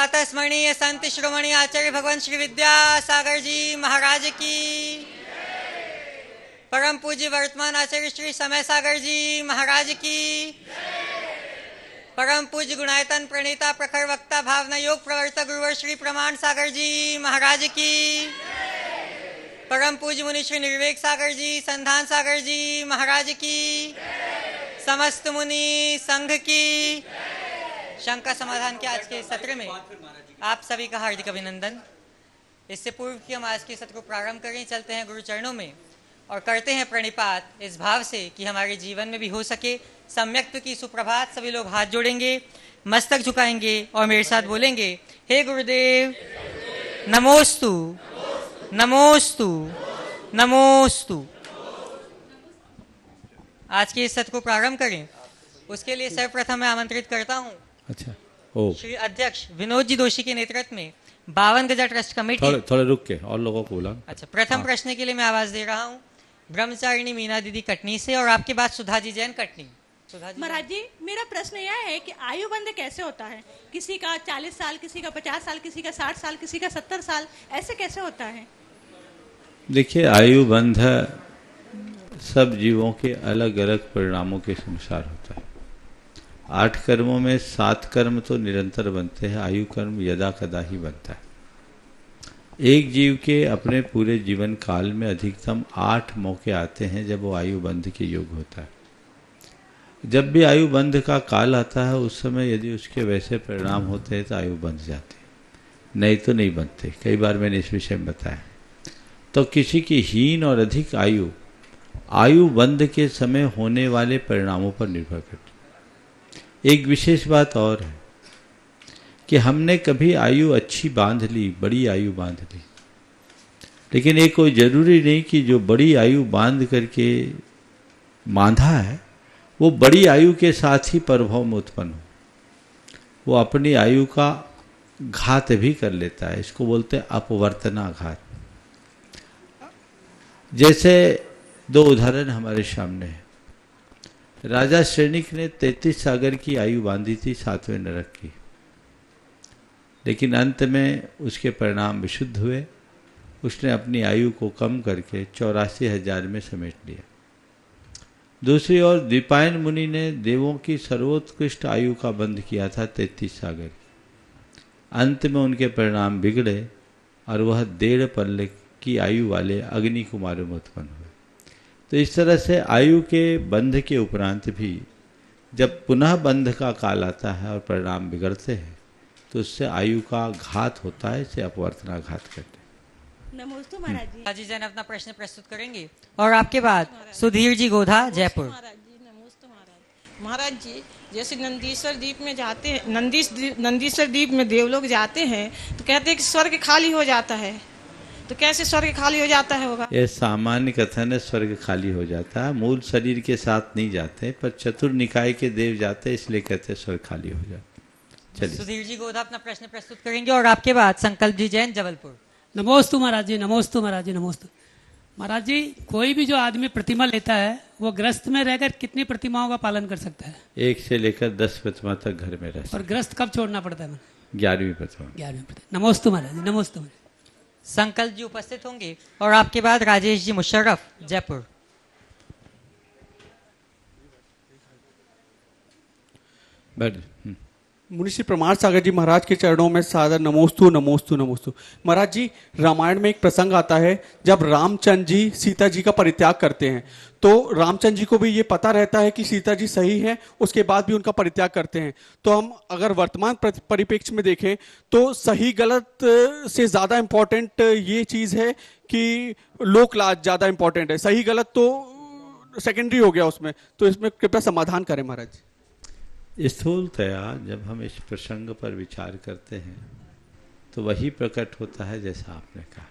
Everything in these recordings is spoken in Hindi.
प्रातः स्मरणीय संत शिरोमणि आचार्य भगवान श्री विद्यासागर जी महाराज की, परम पूज्य वर्तमान आचार्य श्री समय सागर जी महाराज की, परम पूज्य गुणायतन प्रणीता प्रखर वक्ता भावना योग प्रवर्तक गुरुवर श्री प्रमाण सागर जी महाराज की, परम पूज्य मुनि श्री निर्वेक सागर जी संधान सागर जी महाराज की, समस्त मुनि संघ की। शंका समाधान के आज के सत्र में आप सभी का हार्दिक अभिनंदन। इससे पूर्व कि हम आज के सत्र को प्रारंभ करें, चलते हैं गुरु चरणों में और करते हैं प्रणिपात इस भाव से कि हमारे जीवन में भी हो सके सम्यक्त्व की सुप्रभात। सभी लोग हाथ जोड़ेंगे, मस्तक झुकाएंगे और मेरे साथ बोलेंगे, हे गुरुदेव नमोस्तु नमोस्तु नमोस्तु। आज के इस सत्र को प्रारंभ करें उसके लिए सर्वप्रथम मैं आमंत्रित करता हूं श्री अध्यक्ष विनोद जी दोषी के नेतृत्व में 52 गजा ट्रस्ट कमेटी। थोड़े रुक के और लोगों को बुला। अच्छा, प्रथम प्रश्न के लिए मैं आवाज दे रहा हूं ब्रह्मचारिणी मीना दीदी कटनी से और आपके बाद सुधा जी जैन कटनी। महाराज जी, मेरा प्रश्न यह है कि आयु बंध कैसे होता है? किसी का 40 साल, किसी का 50 साल, किसी का 60 साल, किसी का 70 साल, ऐसे कैसे होता है? देखिए, आयु बंध सब जीवों के अलग अलग परिणामों के अनुसार होता है। 8 कर्मों में 7 कर्म तो निरंतर बनते हैं, आयु कर्म यदा कदा ही बनता है। एक जीव के अपने पूरे जीवन काल में अधिकतम 8 मौके आते हैं जब वो आयु बंध के योग होता है। जब भी आयु बंध का काल आता है उस समय यदि उसके वैसे परिणाम होते हैं तो आयु बंध जाते हैं, नहीं तो नहीं बनते। कई बार मैंने इस विषय में बताया। तो किसी की हीन और अधिक आयु आयु बंध के समय होने वाले परिणामों पर निर्भर करती है। एक विशेष बात और है कि हमने कभी आयु अच्छी बांध ली, बड़ी आयु बांध ली, लेकिन ये कोई जरूरी नहीं कि जो बड़ी आयु बांध करके बांधा है वो बड़ी आयु के साथ ही प्रभाव में उत्पन्न हो। वो अपनी आयु का घात भी कर लेता है, इसको बोलते हैं अपवर्तनाघात। जैसे 2 उदाहरण हमारे सामने है। राजा श्रेणिक ने 33 सागर की आयु बांधी थी 7वें नरक की, लेकिन अंत में उसके परिणाम विशुद्ध हुए। उसने अपनी आयु को कम करके 84,000 में समेट लिया। दूसरी ओर द्विपायन मुनि ने देवों की सर्वोत्कृष्ट आयु का बंध किया था 33 सागर की। अंत में उनके परिणाम बिगड़े और वह 1.5 पल्ले की आयु वाले अग्नि कुमारों में उत्पन्न हुए। तो इस तरह से आयु के बंध के उपरांत भी जब पुनः बंध का काल आता है और परिणाम बिगड़ते हैं तो उससे आयु का घात होता है, इसे अपवर्तनाघात कहते हैं। नमोस्तु महाराज जी। जी जैन अपना प्रश्न प्रस्तुत करेंगे और आपके बाद सुधीर जी गोधा जयपुर। महाराज जी नमोस्तु महाराज जी, जैसे नंदीश्वर द्वीप में जाते हैं, नंदीश्वर द्वीप में देवलोग जाते हैं तो कहते हैं कि स्वर्ग खाली हो जाता है। तो कैसे स्वर्ग खाली हो जाता है होगा? यह सामान्य कथन है, स्वर्ग खाली हो जाता है। मूल शरीर के साथ नहीं जाते, पर चतुर निकाय के देव जाते, इसलिए कहते हैं स्वर्ग खाली हो जाता। चलिए सुधीर जी गोधा अपना प्रश्न प्रस्तुत करेंगे और आपके बाद संकल्प जी जैन जबलपुर। नमोस्तु महाराज जी, नमोस्तु महाराज जी, नमोस्तु महाराज जी। कोई भी जो आदमी प्रतिमा लेता है वो ग्रस्त में रहकर कितनी प्रतिमाओं का पालन कर सकता है? 1 से लेकर 10 प्रतिमा तक घर में रह। और ग्रस्त कब छोड़ना पड़ता है? 11वीं प्रतिमा। 11वीं प्रतिमा। नमोस्तु महाराज जी, नमोस्तु महाराज। संकल्प जी उपस्थित होंगे और आपके बाद राजेश जी मुशर्रफ जयपुर। मुनिश्री प्रमाण सागर जी महाराज के चरणों में सादर नमोस्तु नमोस्तु नमोस्तु। महाराज जी, रामायण में एक प्रसंग आता है जब रामचंद्र जी सीता जी का परित्याग करते हैं, तो रामचंद्र जी को भी ये पता रहता है कि सीता जी सही है, उसके बाद भी उनका परित्याग करते हैं। तो हम अगर वर्तमान परिप्रेक्ष्य में देखें तो सही गलत से ज्यादा इंपॉर्टेंट ये चीज है कि लोक लाज ज्यादा इंपॉर्टेंट है, सही गलत तो सेकेंडरी हो गया उसमें। तो इसमें कृपया समाधान करें महाराज जी। स्थूलतया जब हम इस प्रसंग पर विचार करते हैं तो वही प्रकट होता है जैसा आपने कहा,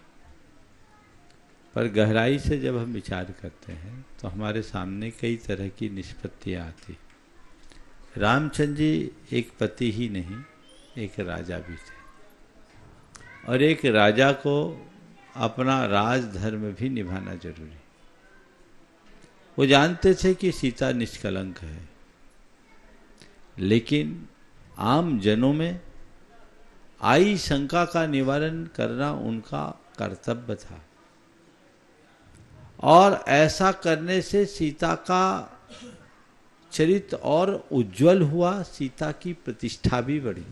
पर गहराई से जब हम विचार करते हैं तो हमारे सामने कई तरह की निष्पत्तियाँ आती। रामचंद्र जी एक पति ही नहीं, एक राजा भी थे, और एक राजा को अपना राजधर्म भी निभाना जरूरी। वो जानते थे कि सीता निष्कलंक है, लेकिन आम जनों में आई शंका का निवारण करना उनका कर्तव्य था, और ऐसा करने से सीता का चरित्र और उज्जवल हुआ, सीता की प्रतिष्ठा भी बढ़ी।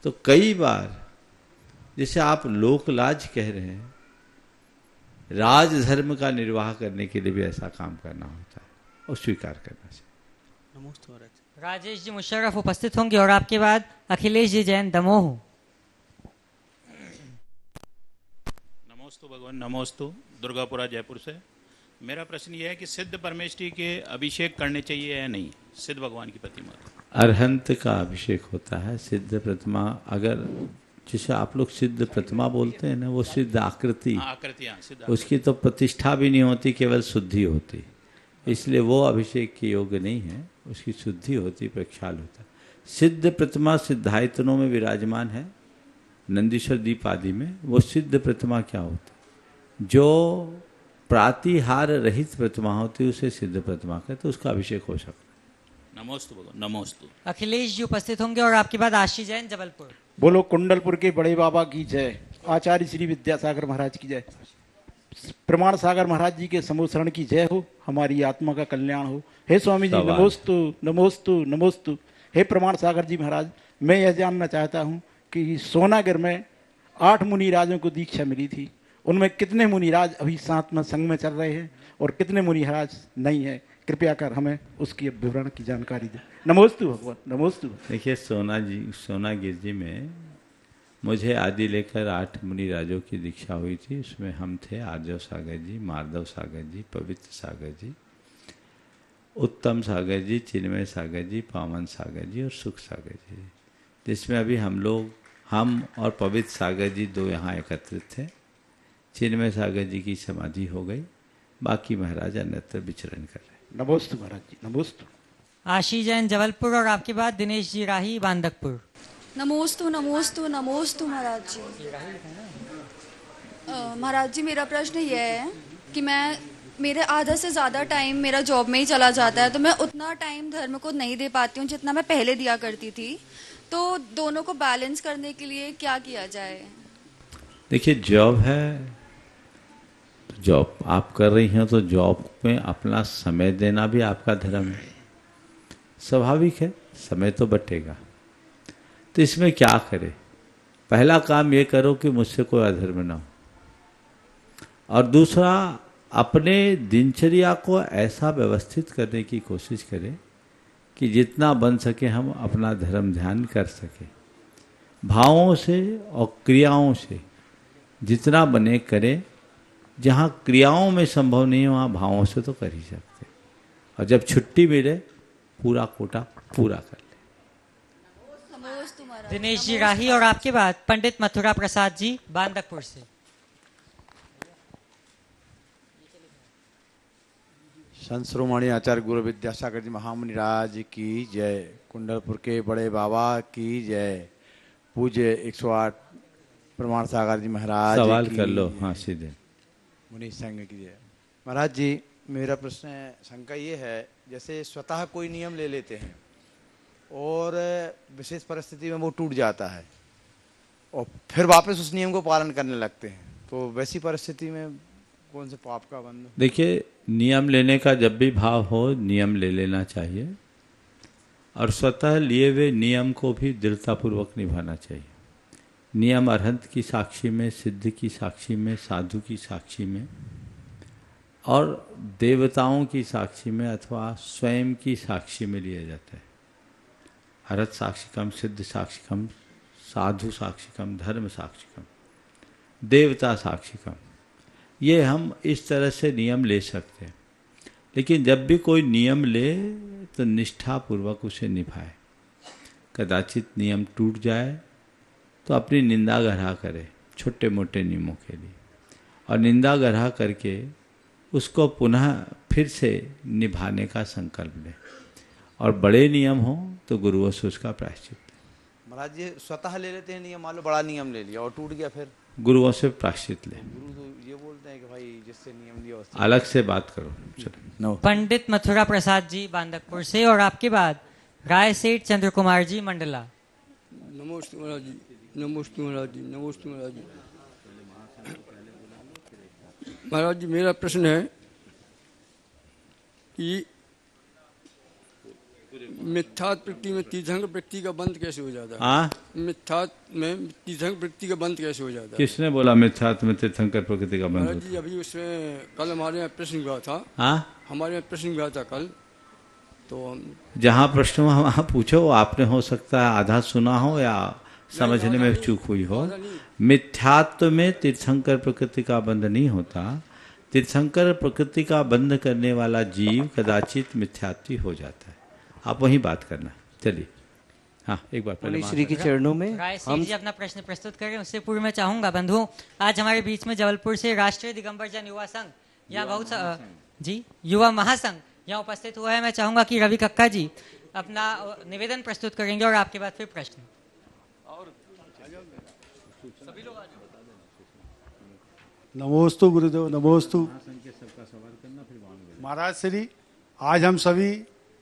तो कई बार जैसे आप लोकलाज कह रहे हैं, राजधर्म का निर्वाह करने के लिए भी ऐसा काम करना होता है और स्वीकार करना चाहिए। नमस्ते महाराज। राजेश जी मुशर्रफ उपस्थित होंगे और आपके बाद अखिलेश जी जैन दमोह। नमोस्तु भगवान, नमोस्तु। दुर्गापुरा जयपुर से मेरा प्रश्न यह है कि सिद्ध परमेष्ठी के अभिषेक करने चाहिए या नहीं सिद्ध भगवान की प्रतिमा का? अरहंत का अभिषेक होता है। सिद्ध प्रतिमा, अगर जिसे आप लोग सिद्ध प्रतिमा बोलते हैं ना, वो सिद्ध आकृति, आकृतियाँ सिद्ध उसकी तो प्रतिष्ठा भी नहीं होती, केवल शुद्धि होती, इसलिए वो अभिषेक के योग्य नहीं है। उसकी शुद्धि होती, प्रक्षाल होता है। सिद्ध प्रतिमा सिद्धायतनों में विराजमान है, नंदीश्वर दीप आदि में। वो सिद्ध प्रतिमा क्या होती है? जो प्रातिहार रहित प्रतिमा होती है उसे सिद्ध प्रतिमा कहते, तो उसका अभिषेक हो सकता है। नमोस्तु भगवान, नमोस्तु। अखिलेश जी उपस्थित होंगे और आपके बाद आशीष जैन जबलपुर। बोलो कुंडलपुर के बड़े बाबा की जय, आचार्य श्री विद्यासागर महाराज की जय, प्रमाण सागर महाराज जी के समोसरण की जय हो, हमारी आत्मा का कल्याण हो। हे स्वामी जी, नमोस्तु नमोस्तु नमोस्तु। हे प्रमाण सागर जी महाराज, मैं यह जानना चाहता हूँ कि सोनागर में 8 मुनिराजों को दीक्षा मिली थी, उनमें कितने मुनिराज अभी साथ में संग में चल रहे हैं और कितने मुनिराज नहीं है? कृपया कर हमें उसकी विवरण की जानकारी दें। नमोस्तु भगवान, नमोस्तु। देखिए, सोनागिर जी में मुझे आदि लेकर 8 मुनि राजों की दीक्षा हुई थी। उसमें हम थे आर्जव सागर जी, माधव सागर जी, पवित्र सागर जी, उत्तम सागर जी, चिन्मय सागर जी, पावन सागर जी और सुख सागर जी, जिसमें अभी हम और पवित्र सागर जी 2 यहाँ एकत्रित थे। चिन्मय सागर जी की समाधि हो गई, बाकी महाराज अन्यत्र विचरण कर रहे। नमोस्तु महाराज जी, नमोस्तु। आशीष जैन जबलपुर और आपके बाद दिनेश जी राही बांदकपुर। नमोस्तु नमोस्तु नमोस्तु महाराज जी। महाराज जी, मेरा प्रश्न यह है कि मेरे आधा से ज़्यादा टाइम मेरा जॉब में ही चला जाता है, तो मैं उतना टाइम धर्म को नहीं दे पाती हूँ जितना मैं पहले दिया करती थी। तो दोनों को बैलेंस करने के लिए क्या किया जाए? देखिए, जॉब है, जॉब आप कर रही हैं तो जॉब में अपना समय देना भी आपका धर्म है, स्वाभाविक है, समय तो बटेगा। तो इसमें क्या करें? पहला काम ये करो कि मुझसे कोई अधर्म ना हो, और दूसरा अपने दिनचर्या को ऐसा व्यवस्थित करने की कोशिश करें कि जितना बन सके हम अपना धर्म ध्यान कर सके। भावों से और क्रियाओं से जितना बने करें। जहाँ क्रियाओं में संभव नहीं है वहाँ भावों से तो कर ही सकते, और जब छुट्टी मिले पूरा कोटा पूरा कर ले। दिनेश जी राही और आपके बाद पंडित मथुरा प्रसाद जी बांदकपुर से। संत शिरोमणि आचार्य गुरु विद्यासागर जी महामुनिराज की जय, कुंडलपुर के बड़े बाबा की जय, पूज्य 108 प्रमाण सागर जी महाराज सवाल की कर लो। हाँ, सीधे। मुनि संघ की जय। महाराज जी, मेरा प्रश्न है, शंका ये है, जैसे स्वतः कोई नियम ले लेते हैं और विशेष परिस्थिति में वो टूट जाता है और फिर वापस उस नियम को पालन करने लगते हैं, तो वैसी परिस्थिति में कौन से पाप का बंध? देखिए, नियम लेने का जब भी भाव हो नियम ले लेना चाहिए, और स्वतः लिए हुए नियम को भी दृढ़तापूर्वक निभाना चाहिए। नियम अरहंत की साक्षी में, सिद्ध की साक्षी में, साधु की साक्षी में और देवताओं की साक्षी में अथवा स्वयं की साक्षी में लिया जाता है। अरहत साक्षिकम, सिद्ध साक्षिकम, साधु साक्षिकम, धर्म साक्षिकम, देवता साक्षिकम, ये हम इस तरह से नियम ले सकते हैं। लेकिन जब भी कोई नियम ले तो निष्ठापूर्वक उसे निभाए। कदाचित नियम टूट जाए तो अपनी निंदा गढ़ा करे छोटे मोटे नियमों के लिए, और निंदा गढ़ा करके उसको पुनः फिर से निभाने का संकल्प ले, और बड़े नियम हो तो गुरुओं से उसका प्रायश्चित। महाराज जी, स्वतः ले लेते हैं नियम, मान लो बड़ा नियम ले लिया और टूट गया, फिर गुरुओं से प्रायश्चित ले। गुरु तो ये बोलते हैं कि भाई जिससे नियम लिया उससे अलग से बात करो। चलो। पंडित मथुरा प्रसाद जी बांदकपुर से और आपके बाद राय सेठ चंद्र कुमार जी मंडला। नमस्ते महाराज जी, नमस्ते महाराज जी, नमस्ते महाराज जी। महाराज जी मेरा प्रश्न है कि मिथ्यात्व वृत्ति में तीर्थंकर वृत्ति का बंद कैसे हो जाता है? हाँ, मिथ्यात्व में तीर्थंकर वृत्ति का बंद कैसे हो जाता है? किसने बोला मिथ्यात्व में तीर्थंकर प्रकृति का बंद महाराज होता जी अभी उसमें कल हमारे यहाँ प्रश्न हुआ था। हाँ, हमारे यहाँ प्रश्न हुआ था कल, तो हम जहाँ प्रश्न हुआ वहाँ पूछो। आपने हो सकता है आधा सुना हो या समझने में चूक हुई हो। मिथ्यात्व में तीर्थंकर प्रकृति का बंध नहीं होता। तीर्थंकर प्रकृति का बंध करने वाला जीव कदाचित मिथ्यात्वी हो जाता है। आप वही बात करना। चलिए, हाँ, एक बार पहले श्री के चरणों में राय सेठ जी अपना प्रश्न प्रस्तुत करें। उससे पूर्व मैं चाहूंगा बंधुओं, आज हमारे बीच में जबलपुर से राष्ट्रीय दिगंबर जन युवा संघ यहाँ बहुत जी युवा महासंघ यहाँ उपस्थित हुआ है। मैं चाहूंगा कि रवि कक्का जी अपना निवेदन प्रस्तुत करेंगे और आपके बाद फिर प्रश्न। नमोस्तु गुरुदेव, नमोस्तु महाराज श्री। आज हम सभी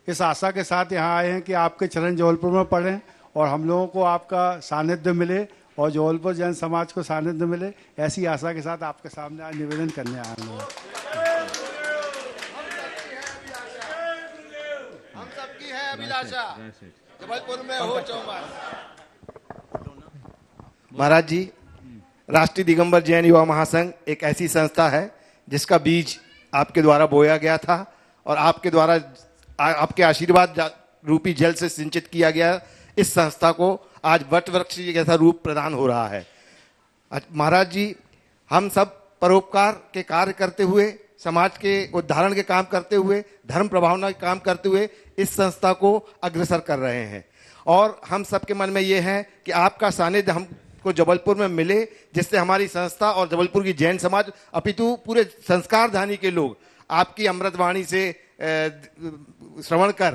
इस आशा के साथ यहाँ आए हैं कि आपके चरण जबलपुर में पढ़ें और हम लोगों को आपका सानिध्य मिले और जबलपुर जैन समाज को सानिध्य मिले, ऐसी आशा के साथ आपके सामने आज निवेदन करने आए हैं। हम सबकी है अभिलाषा, जबलपुर में हो चौमास। महाराज जी, राष्ट्रीय दिगंबर जैन युवा महासंघ एक ऐसी संस्था है जिसका बीज आपके द्वारा बोया गया था और आपके द्वारा आपके आशीर्वाद रूपी जल से सिंचित किया गया इस संस्था को आज वट वृक्ष जैसा रूप प्रदान हो रहा है। महाराज जी, हम सब परोपकार के कार्य करते हुए, समाज के उद्धारण के काम करते हुए, धर्म प्रभावना के काम करते हुए इस संस्था को अग्रसर कर रहे हैं और हम सबके मन में ये है कि आपका सानिध्य हमको जबलपुर में मिले, जिससे हमारी संस्था और जबलपुर की जैन समाज अपितु पूरे संस्कारधानी के लोग आपकी अमृतवाणी से श्रवण कर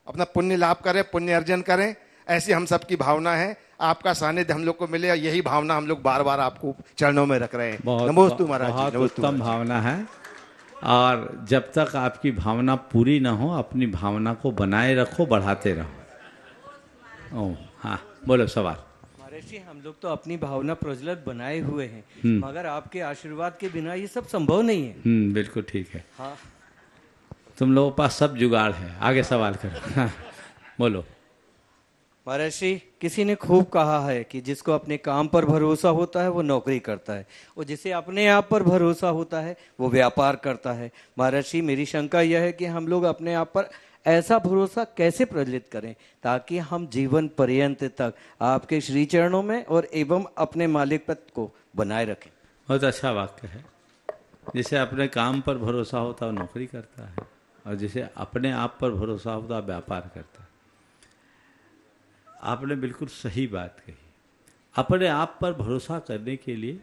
अपना पुण्य लाभ करें, पुण्य अर्जन करें। ऐसी हम सबकी भावना है। आपका सानिध्य हम लोग को मिले, यही भावना हम लोग बार बार आपको चरणों में रख रहे हैं। नमोस्तु महाराज, बहुत उत्तम भावना है। और जब तक आपकी भावना पूरी ना हो, अपनी भावना को बनाए रखो, बढ़ाते रहो। ओ हाँ, बोलो सवाल। महर्षि, हम लोग तो अपनी भावना प्रज्वलित बनाए हुए हैं, मगर आपके आशीर्वाद के बिना ये सब संभव नहीं है। बिल्कुल ठीक है। हाँ, तुम लोगों के पास सब जुगाड़ है। आगे सवाल करो। हाँ, बोलो। महर्षि, किसी ने खूब कहा है कि जिसको अपने काम पर भरोसा होता है वो नौकरी करता है, और जिसे अपने आप पर भरोसा होता है वो व्यापार करता है। महर्षि, मेरी शंका यह है कि हम लोग अपने आप पर ऐसा भरोसा कैसे प्रज्वलित करें ताकि हम जीवन पर्यंत तक आपके श्री चरणों में और एवं अपने मालिक पद को बनाए रखें। बहुत अच्छा वाक्य है। जिसे अपने काम पर भरोसा होता है वो नौकरी करता है, और जिसे अपने आप पर भरोसा होता है व्यापार करता है। आपने बिल्कुल सही बात कही। अपने आप पर भरोसा करने के लिए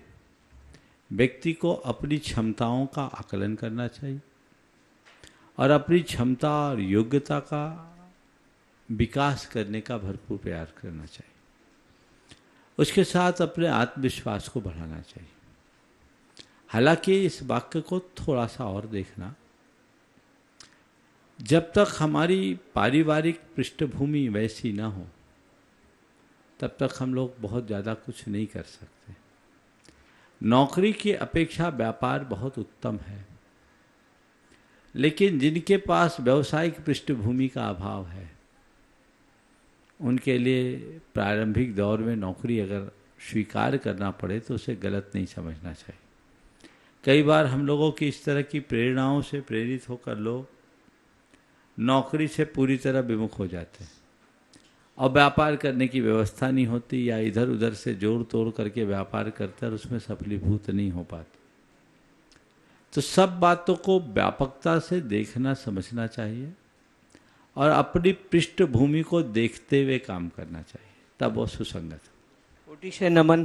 व्यक्ति को अपनी क्षमताओं का आकलन करना चाहिए और अपनी क्षमता और योग्यता का विकास करने का भरपूर प्रयास करना चाहिए। उसके साथ अपने आत्मविश्वास को बढ़ाना चाहिए। हालांकि इस वाक्य को थोड़ा सा और देखना, जब तक हमारी पारिवारिक पृष्ठभूमि वैसी ना हो तब तक हम लोग बहुत ज़्यादा कुछ नहीं कर सकते। नौकरी की अपेक्षा व्यापार बहुत उत्तम है, लेकिन जिनके पास व्यावसायिक पृष्ठभूमि का अभाव है उनके लिए प्रारंभिक दौर में नौकरी अगर स्वीकार करना पड़े तो उसे गलत नहीं समझना चाहिए। कई बार हम लोगों की इस तरह की प्रेरणाओं से प्रेरित होकर लोग नौकरी से पूरी तरह विमुख हो जाते हैं और व्यापार करने की व्यवस्था नहीं होती, या इधर उधर से जोड़ तोड़ करके व्यापार करते हैं और उसमें सफलीभूत नहीं हो पाते। तो सब बातों को व्यापकता से देखना समझना चाहिए और अपनी पृष्ठभूमि को देखते हुए काम करना चाहिए, तब वो सुसंगत है। कोटि से नमन।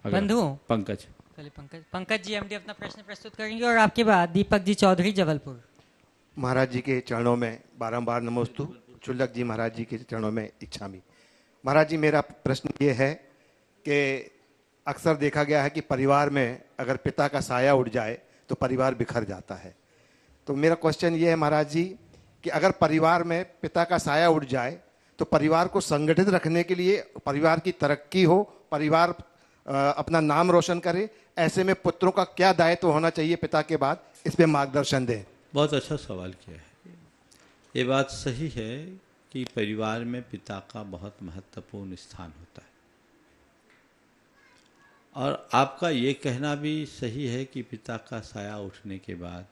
बंधुओं, पंकज पंकज जी एमडी अपना प्रश्न प्रस्तुत करेंगे और आपके बाद दीपक जी चौधरी जबलपुर। महाराज जी के चरणों में बारंबार नमोस्तु। चुल्लक जी महाराज जी के चरणों में इच्छामि। महाराज जी, मेरा प्रश्न ये है कि अक्सर देखा गया है कि परिवार में अगर पिता का साया उड़ जाए तो परिवार बिखर जाता है। तो मेरा क्वेश्चन ये है महाराज जी कि अगर परिवार में पिता का साया उड़ जाए तो परिवार को संगठित रखने के लिए, परिवार की तरक्की हो, परिवार अपना नाम रोशन करे, ऐसे में पुत्रों का क्या दायित्व होना चाहिए पिता के बाद, इस पे मार्गदर्शन दें। बहुत अच्छा सवाल किया है। ये बात सही है कि परिवार में पिता का बहुत महत्वपूर्ण स्थान होता है, और आपका ये कहना भी सही है कि पिता का साया उठने के बाद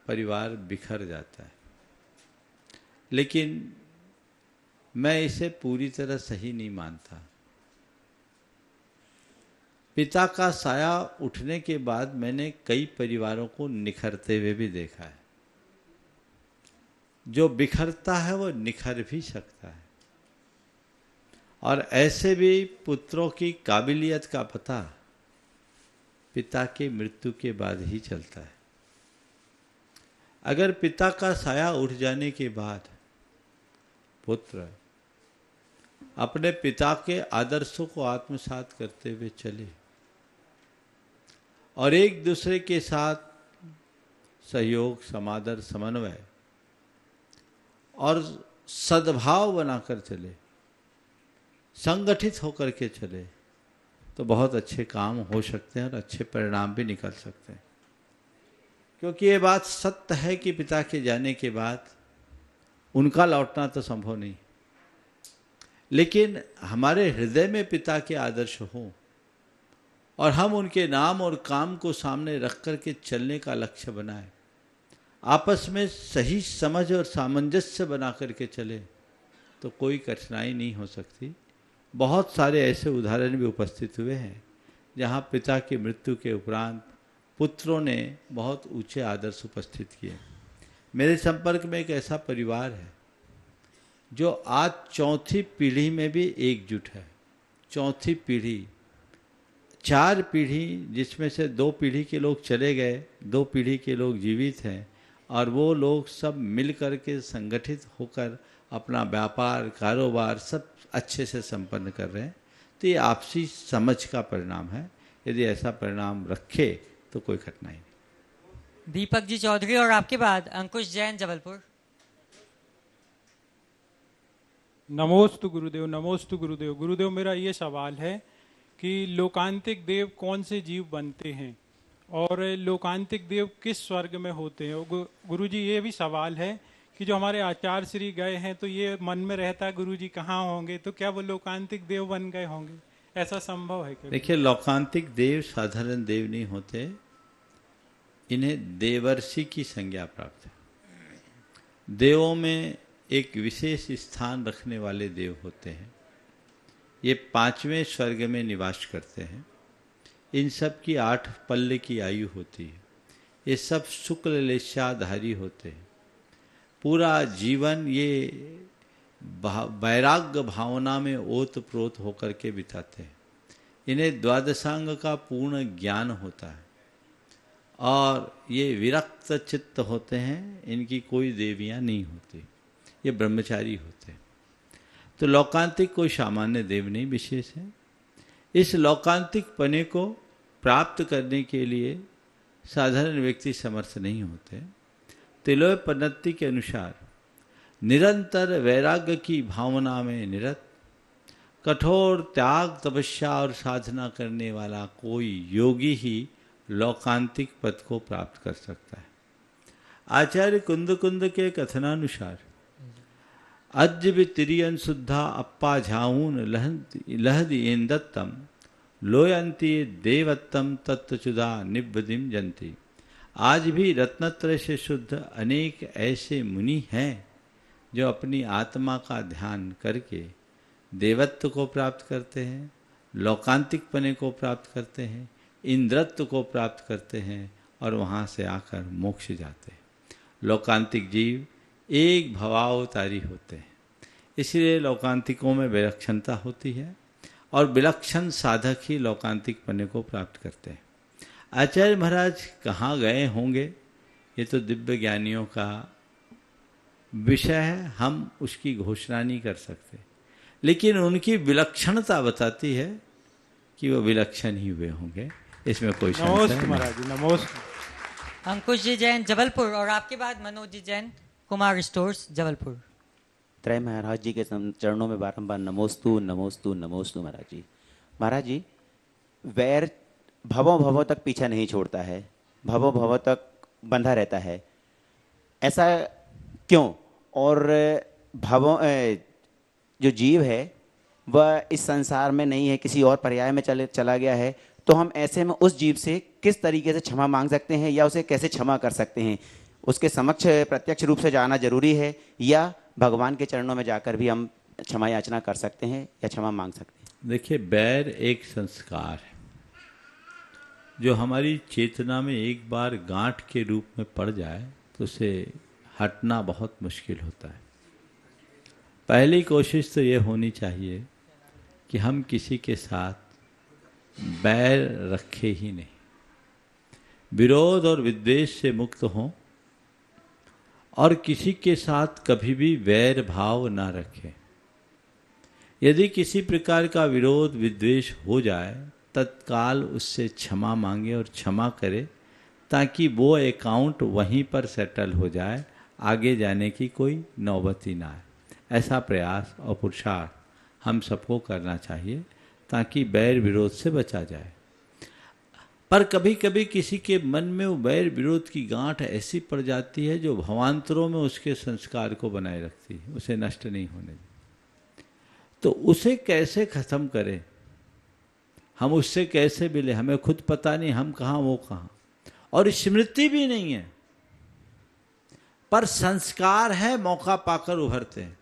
परिवार बिखर जाता है, लेकिन मैं इसे पूरी तरह सही नहीं मानता। पिता का साया उठने के बाद मैंने कई परिवारों को निखरते हुए भी देखा है। जो बिखरता है वो निखर भी सकता है, और ऐसे भी पुत्रों की काबिलियत का पता पिता की मृत्यु के बाद ही चलता है। अगर पिता का साया उठ जाने के बाद पुत्र अपने पिता के आदर्शों को आत्मसात करते हुए चले और एक दूसरे के साथ सहयोग, समादर, समन्वय और सद्भाव बनाकर चले, संगठित होकर के चले, तो बहुत अच्छे काम हो सकते हैं और अच्छे परिणाम भी निकल सकते हैं। क्योंकि ये बात सत्य है कि पिता के जाने के बाद उनका लौटना तो संभव नहीं, लेकिन हमारे हृदय में पिता के आदर्श हों और हम उनके नाम और काम को सामने रख कर के चलने का लक्ष्य बनाएं, आपस में सही समझ और सामंजस्य बना करके चले, तो कोई कठिनाई नहीं हो सकती। बहुत सारे ऐसे उदाहरण भी उपस्थित हुए हैं जहाँ पिता की मृत्यु के उपरांत पुत्रों ने बहुत ऊंचे आदर्श उपस्थित किए। मेरे संपर्क में एक ऐसा परिवार है जो आज चौथी पीढ़ी में भी एकजुट है। चौथी पीढ़ी, 4 पीढ़ी, जिसमें से 2 पीढ़ी के लोग चले गए, 2 पीढ़ी के लोग जीवित हैं, और वो लोग सब मिल कर के संगठित होकर अपना व्यापार, कारोबार सब अच्छे से संपन्न कर रहे हैं। तो ये आपसी समझ का परिणाम है। यदि ऐसा परिणाम रखे तो कोई कठिनाई नहीं। दीपक जी चौधरी और आपके बाद अंकुश जैन, जबलपुर। नमोस्तु गुरुदेव, नमोस्तु गुरुदेव। गुरुदेव, मेरा ये सवाल है कि लोकांतिक देव कौन से जीव बनते हैं और लोकांतिक देव किस स्वर्ग में होते हैं? गुरुजी, ये भी सवाल है कि जो हमारे आचार्य श्री गए हैं तो ये मन में रहता है गुरुजी कहाँ होंगे, तो क्या वो लोकांतिक देव बन गए होंगे? ऐसा संभव है क्या? देखिए, लोकांतिक देव साधारण देव नहीं होते, इन्हें देवर्षि की संज्ञा प्राप्त है। देवों में एक विशेष स्थान रखने वाले देव होते हैं। ये 5वें स्वर्ग में निवास करते हैं। इन सब की 8 पल्ले की आयु होती है। ये सब शुक्ल लेशाधारी होते हैं। पूरा जीवन ये वैराग्य भावना में ओत प्रोत होकर के बिताते हैं। इन्हें द्वादशांग का पूर्ण ज्ञान होता है और ये विरक्त चित्त होते हैं। इनकी कोई देवियां नहीं होती, ये ब्रह्मचारी होते हैं। तो लौकांतिक कोई सामान्य देव नहीं विशेष है। इस लौकांतिक पने को प्राप्त करने के लिए साधारण व्यक्ति समर्थ नहीं होते। तिलोय पन्नति के अनुसार निरंतर वैराग्य की भावना में निरत, कठोर त्याग, तपस्या और साधना करने वाला कोई योगी ही लौकांतिक पद को प्राप्त कर सकता है। आचार्य कुंद के कथनानुसार अज्य तिरियन शुद्धा अप्पा झाऊन लहदी इंदत्तम लोयंती देवत्तम तत्वचुदा निब्बदिम जंती। आज भी रत्नत्रय से शुद्ध अनेक ऐसे मुनि हैं जो अपनी आत्मा का ध्यान करके देवत्व को प्राप्त करते हैं, लौकांतिक पने को प्राप्त करते हैं, इंद्रत्व को प्राप्त करते हैं और वहाँ से आकर मोक्ष जाते हैं। लौकांतिक जीव एक भवावतारी होते हैं, इसलिए लौकांतिकों में विलक्षणता होती है और विलक्षण साधक ही लौकांतिक पने को प्राप्त करते हैं। आचार्य महाराज कहाँ गए होंगे ये तो दिव्य ज्ञानियों का विषय है, हम उसकी घोषणा नहीं कर सकते, लेकिन उनकी विलक्षणता बताती है कि वो विलक्षण ही हुए होंगे, इसमें कोई संशय नहीं। महाराज नमस्ते। अंकुश जी जैन, जबलपुर और आपके बाद मनोज जी जैन, कुमार स्टोर्स, जबलपुर। त्रय महाराज जी के चरणों में बारंबार नमोस्तु नमोस्तु नमोस्तु महाराज जी। महाराज जी, वैर भवों भवों तक पीछा नहीं छोड़ता है, भवों भवों तक बंधा रहता है, ऐसा क्यों? और भवों जो जीव है वह इस संसार में नहीं है, किसी और पर्याय में चला गया है, तो हम ऐसे में उस जीव से किस तरीके से क्षमा मांग सकते हैं या उसे कैसे क्षमा कर सकते हैं? उसके समक्ष प्रत्यक्ष रूप से जाना जरूरी है या भगवान के चरणों में जाकर भी हम क्षमा याचना कर सकते हैं या क्षमा मांग सकते हैं? देखिए, बैर एक संस्कार है जो हमारी चेतना में एक बार गांठ के रूप में पड़ जाए तो उसे हटना बहुत मुश्किल होता है। पहली कोशिश तो ये होनी चाहिए कि हम किसी के साथ बैर रखे ही नहीं, विरोध और विद्वेष से मुक्त हों और किसी के साथ कभी भी वैर भाव ना रखें। यदि किसी प्रकार का विरोध विद्वेष हो जाए तत्काल उससे क्षमा मांगे और क्षमा करे, ताकि वो अकाउंट वहीं पर सेटल हो जाए, आगे जाने की कोई नौबत ही ना आए। ऐसा प्रयास और पुरुषार्थ हम सबको करना चाहिए ताकि बैर विरोध से बचा जाए। पर कभी कभी किसी के मन में वो बैर विरोध की गांठ ऐसी पड़ जाती है जो भवांतरों में उसके संस्कार को बनाए रखती है, उसे नष्ट नहीं होने देती। तो उसे कैसे खत्म करें, हम उससे कैसे मिले, हमें खुद पता नहीं, हम कहाँ वो कहाँ, और स्मृति भी नहीं है, पर संस्कार है, मौका पाकर उभरते हैं।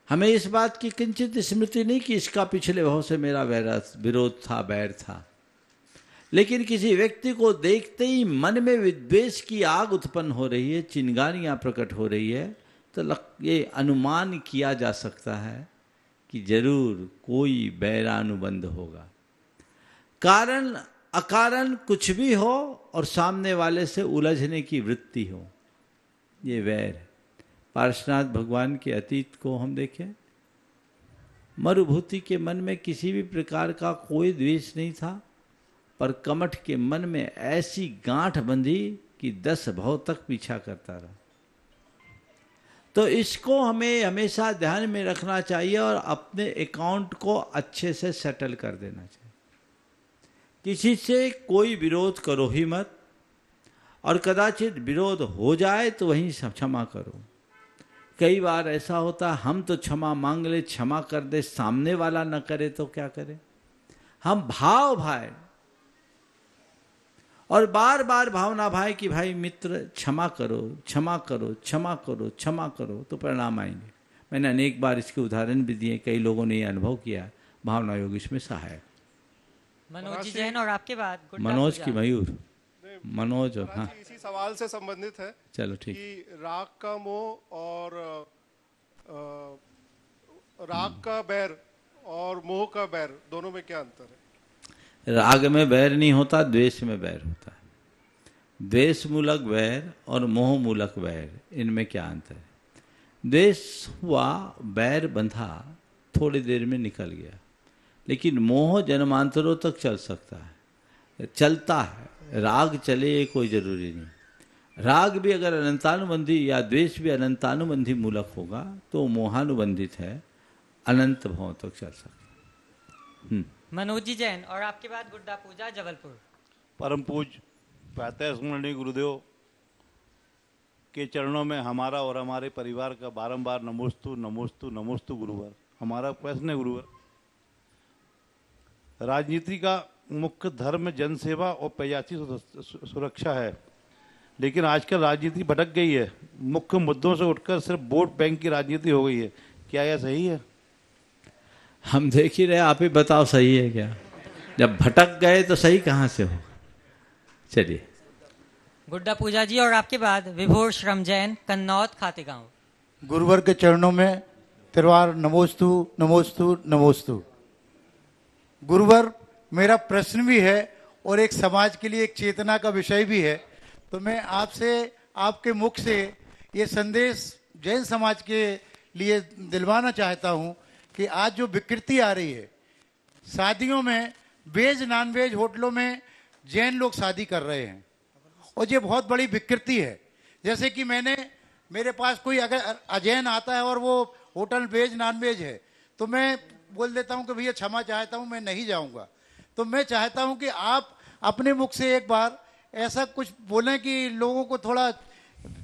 हमें इस बात की किंचित स्मृति नहीं कि इसका पिछले भाव से मेरा विरोध था, बैर था, लेकिन किसी व्यक्ति को देखते ही मन में विद्वेष की आग उत्पन्न हो रही है, चिंगारियां प्रकट हो रही है, तो ये अनुमान किया जा सकता है कि जरूर कोई बैरानुबंध होगा। कारण अकारण कुछ भी हो और सामने वाले से उलझने की वृत्ति हो, ये वैर है। पार्श्वनाथ भगवान के अतीत को हम देखें, मरुभूति के मन में किसी भी प्रकार का कोई द्वेष नहीं था, पर कमठ के मन में ऐसी गांठ बंधी कि 10 भव तक पीछा करता रहा। तो इसको हमें हमेशा ध्यान में रखना चाहिए और अपने अकाउंट को अच्छे से सेटल कर देना चाहिए। किसी से कोई विरोध करो ही मत, और कदाचित विरोध हो जाए तो वहीं क्षमा करो। कई बार ऐसा होता है, हम तो क्षमा मांग ले, क्षमा कर दे, सामने वाला न करे तो क्या करे। हम भाव भाए और बार बार भावना भाई कि भाई मित्र क्षमा करो, क्षमा करो, क्षमा करो, क्षमा करो, तो परिणाम आएंगे। मैंने अनेक बार इसके उदाहरण भी दिए, कई लोगों ने ये अनुभव किया। भावना योग इसमें सहायक। मनोज जी जैन और आपके बाद मनोज की मयूर, मनोज और हाँ, इसी सवाल से संबंधित है। चलो ठीक। कि राग का मोह और राग का बैर और मोह का बैर, दोनों में क्या अंतर है? राग में बैर नहीं होता, द्वेष में बैर होता है। द्वेष मूलक बैर और मोह मूलक बैर, इनमें क्या अंतर है? द्वेष हुआ, बैर बंधा, थोड़ी देर में निकल गया, लेकिन मोह जन्मांतरों तक चल सकता है, चलता है। राग चले ये कोई जरूरी नहीं। राग भी अगर अनंतानुबंधी या द्वेष भी अनंतानुबंधी मूलक होगा तो मोहानुबंधित है, अनंत भाव तक चल सकता है। मनोज जी जैन और आपके बाद गुड्डा पूजा जबलपुर। परम पूज्य प्रातः स्मरणीय गुरुदेव के चरणों में हमारा और हमारे परिवार का बारंबार नमोस्तु नमोस्तु नमोस्तु गुरुवर। हमारा प्रश्न है गुरुवर, राजनीति का मुख्य धर्म जनसेवा और प्रजाति सुरक्षा है, लेकिन आजकल राजनीति भटक गई है, मुख्य मुद्दों से उठकर सिर्फ वोट बैंक की राजनीति हो गई है। क्या यह सही है? हम देख ही रहे, आप ही बताओ सही है क्या? जब भटक गए तो सही कहाँ से हो? चलिए गुड्डा पूजा जी और आपके बाद विभोर श्रम जैन, कन्नौद खातेगांव। गुरुवर के चरणों में तिरवार नमोस्तु नमोस्तु नमोस्तु। गुरुवर, मेरा प्रश्न भी है और एक समाज के लिए एक चेतना का विषय भी है, तो मैं आपसे आपके मुख से ये संदेश जैन समाज के लिए दिलवाना चाहता हूँ कि आज जो विकृति आ रही है शादियों में, वेज नॉन वेज होटलों में जैन लोग शादी कर रहे हैं और ये बहुत बड़ी विकृति है। जैसे कि मैंने मेरे पास कोई अगर अजैन आता है और वो होटल वेज नॉन वेज है तो मैं बोल देता हूं कि भैया क्षमा चाहता हूं, मैं नहीं जाऊंगा। तो मैं चाहता हूं कि आप अपने मुख से एक बार ऐसा कुछ बोलें कि लोगों को थोड़ा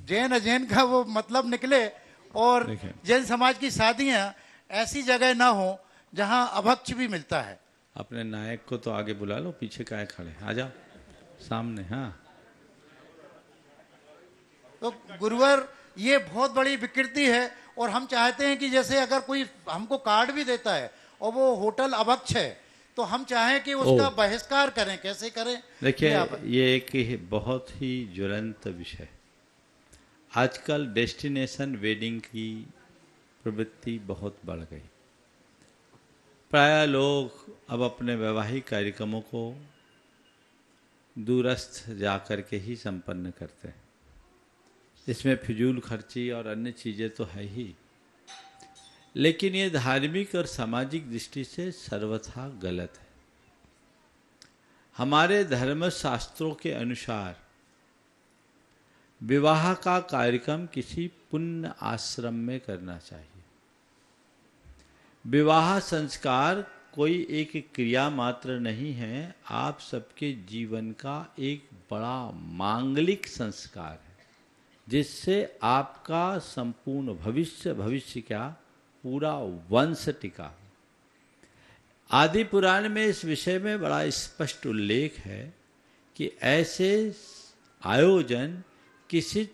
जैन अजैन का वो मतलब निकले और जैन समाज की शादियां ऐसी जगह ना हो जहां अभक्ष भी मिलता है। अपने नायक को तो आगे बुला लो, पीछे काहे खड़े, आ जाओ सामने। हाँ, तो गुरुवर ये बहुत बड़ी विकृति है और हम चाहते हैं कि जैसे अगर कोई हमको कार्ड भी देता है और वो होटल अभक्ष है तो हम चाहें कि उसका बहिष्कार करें। कैसे करें? देखिए, ये एक बहुत ही ज्वलंत विषय। आजकल डेस्टिनेशन वेडिंग की प्रवृत्ति बहुत बढ़ गई। प्राय लोग अब अपने वैवाहिक कार्यक्रमों को दूरस्थ जाकर के ही संपन्न करते हैं। इसमें फिजूल खर्ची और अन्य चीज़ें तो है ही, लेकिन ये धार्मिक और सामाजिक दृष्टि से सर्वथा गलत है। हमारे धर्म शास्त्रों के अनुसार विवाह का कार्यक्रम किसी पुण्य आश्रम में करना चाहिए। विवाह संस्कार कोई एक क्रिया मात्र नहीं है, आप सबके जीवन का एक बड़ा मांगलिक संस्कार है, जिससे आपका संपूर्ण भविष्य क्या पूरा वंश टिका। आदि पुराण में इस विषय में बड़ा स्पष्ट उल्लेख है कि ऐसे आयोजन किसी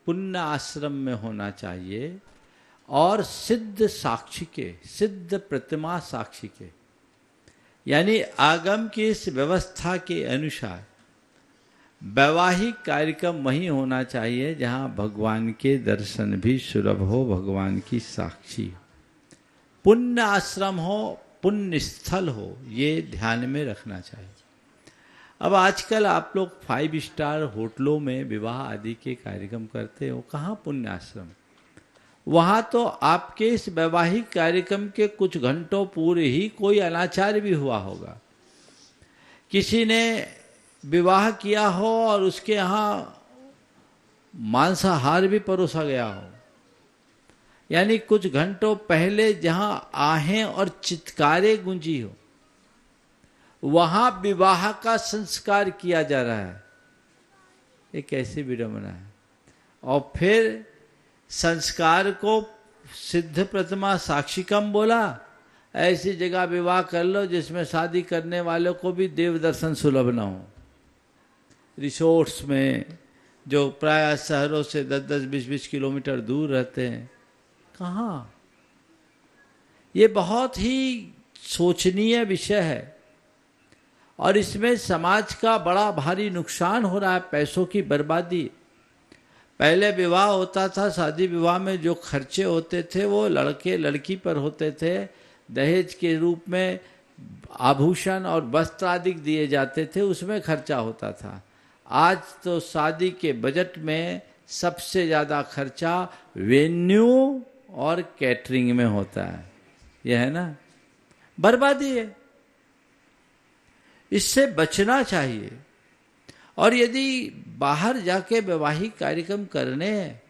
पुण्य आश्रम में होना चाहिए और सिद्ध साक्षी के, सिद्ध प्रतिमा साक्षी के, यानी आगम की इस व्यवस्था के अनुसार वैवाहिक कार्यक्रम वहीं होना चाहिए जहां भगवान के दर्शन भी सुलभ हो, भगवान की साक्षी हो। पुण्य आश्रम हो, पुण्य स्थल हो, ये ध्यान में रखना चाहिए। अब आजकल आप लोग 5 स्टार होटलों में विवाह आदि के कार्यक्रम करते हो, कहाँ पुण्य आश्रम? वहाँ तो आपके इस वैवाहिक कार्यक्रम के कुछ घंटों पूर्व ही कोई अनाचार भी हुआ होगा। किसी ने विवाह किया हो और उसके यहाँ मांसाहार भी परोसा गया हो, यानी कुछ घंटों पहले जहां आहें और चित्कारे गूंजी हो वहां विवाह का संस्कार किया जा रहा है। ये कैसी विडंबना है। और फिर संस्कार को सिद्ध प्रतिमा साक्षिकम बोला, ऐसी जगह विवाह कर लो जिसमें शादी करने वालों को भी देव दर्शन सुलभ न हो। रिसोर्ट्स में जो प्राय शहरों से 10-10, 20-20 किलोमीटर दूर रहते हैं, कहाँ? ये बहुत ही सोचनीय विषय है और इसमें समाज का बड़ा भारी नुकसान हो रहा है, पैसों की बर्बादी। पहले विवाह होता था, शादी विवाह में जो खर्चे होते थे वो लड़के लड़की पर होते थे, दहेज के रूप में आभूषण और वस्त्र आदि दिए जाते थे, उसमें खर्चा होता था। आज तो शादी के बजट में सबसे ज़्यादा खर्चा वेन्यू और कैटरिंग में होता है। यह है ना, बर्बादी है, इससे बचना चाहिए। और यदि बाहर जाके वैवाहिक कार्यक्रम करने हैं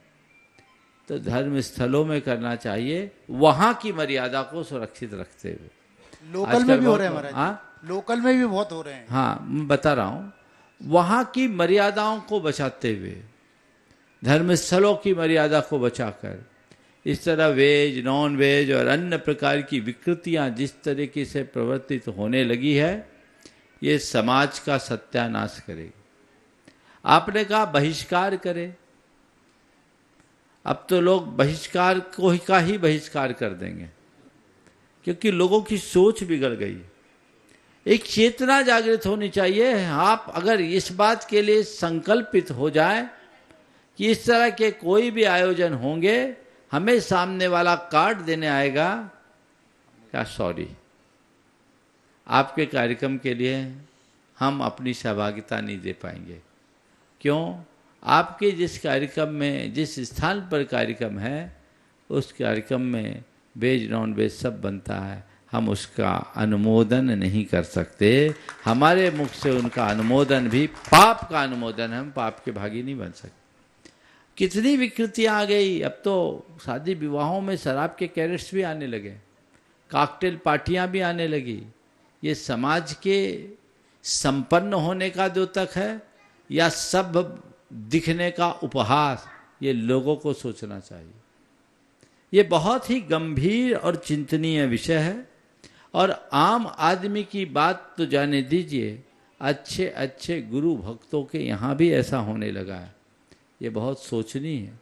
तो धर्म स्थलों में करना चाहिए, वहां की मर्यादा को सुरक्षित रखते हुए। लोकल में भी हो रहे हैं महाराज, लोकल में भी बहुत हो रहे हैं। हाँ, मैं बता रहा हूं, वहां की मर्यादाओं को बचाते हुए, धर्मस्थलों की मर्यादा को बचाकर, इस तरह वेज, नॉन वेज और अन्य प्रकार की विकृतियां जिस तरीके से प्रवर्तित होने लगी है, ये समाज का सत्यानाश करेगी। आपने कहा बहिष्कार करें, अब तो लोग बहिष्कार का ही बहिष्कार कर देंगे, क्योंकि लोगों की सोच बिगड़ गई। एक चेतना जागृत होनी चाहिए। आप अगर इस बात के लिए संकल्पित हो जाए कि इस तरह के कोई भी आयोजन होंगे, हमें सामने वाला कार्ड देने आएगा क्या, सॉरी आपके कार्यक्रम के लिए हम अपनी सहभागिता नहीं दे पाएंगे। क्यों? आपके जिस कार्यक्रम में, जिस स्थान पर कार्यक्रम है, उस कार्यक्रम में वेज नॉन वेज सब बनता है, हम उसका अनुमोदन नहीं कर सकते। हमारे मुख से उनका अनुमोदन भी पाप का अनुमोदन है, हम पाप के भागी नहीं बन सकते। कितनी विकृतियां आ गई। अब तो शादी विवाहों में शराब के कैरेट्स भी आने लगे, कॉकटेल पार्टियां भी आने लगी। ये समाज के संपन्न होने का द्योतक है या सब दिखने का उपहास, ये लोगों को सोचना चाहिए। ये बहुत ही गंभीर और चिंतनीय विषय है और आम आदमी की बात तो जाने दीजिए, अच्छे अच्छे गुरु भक्तों के यहाँ भी ऐसा होने लगा है। ये बहुत सोचनीय है।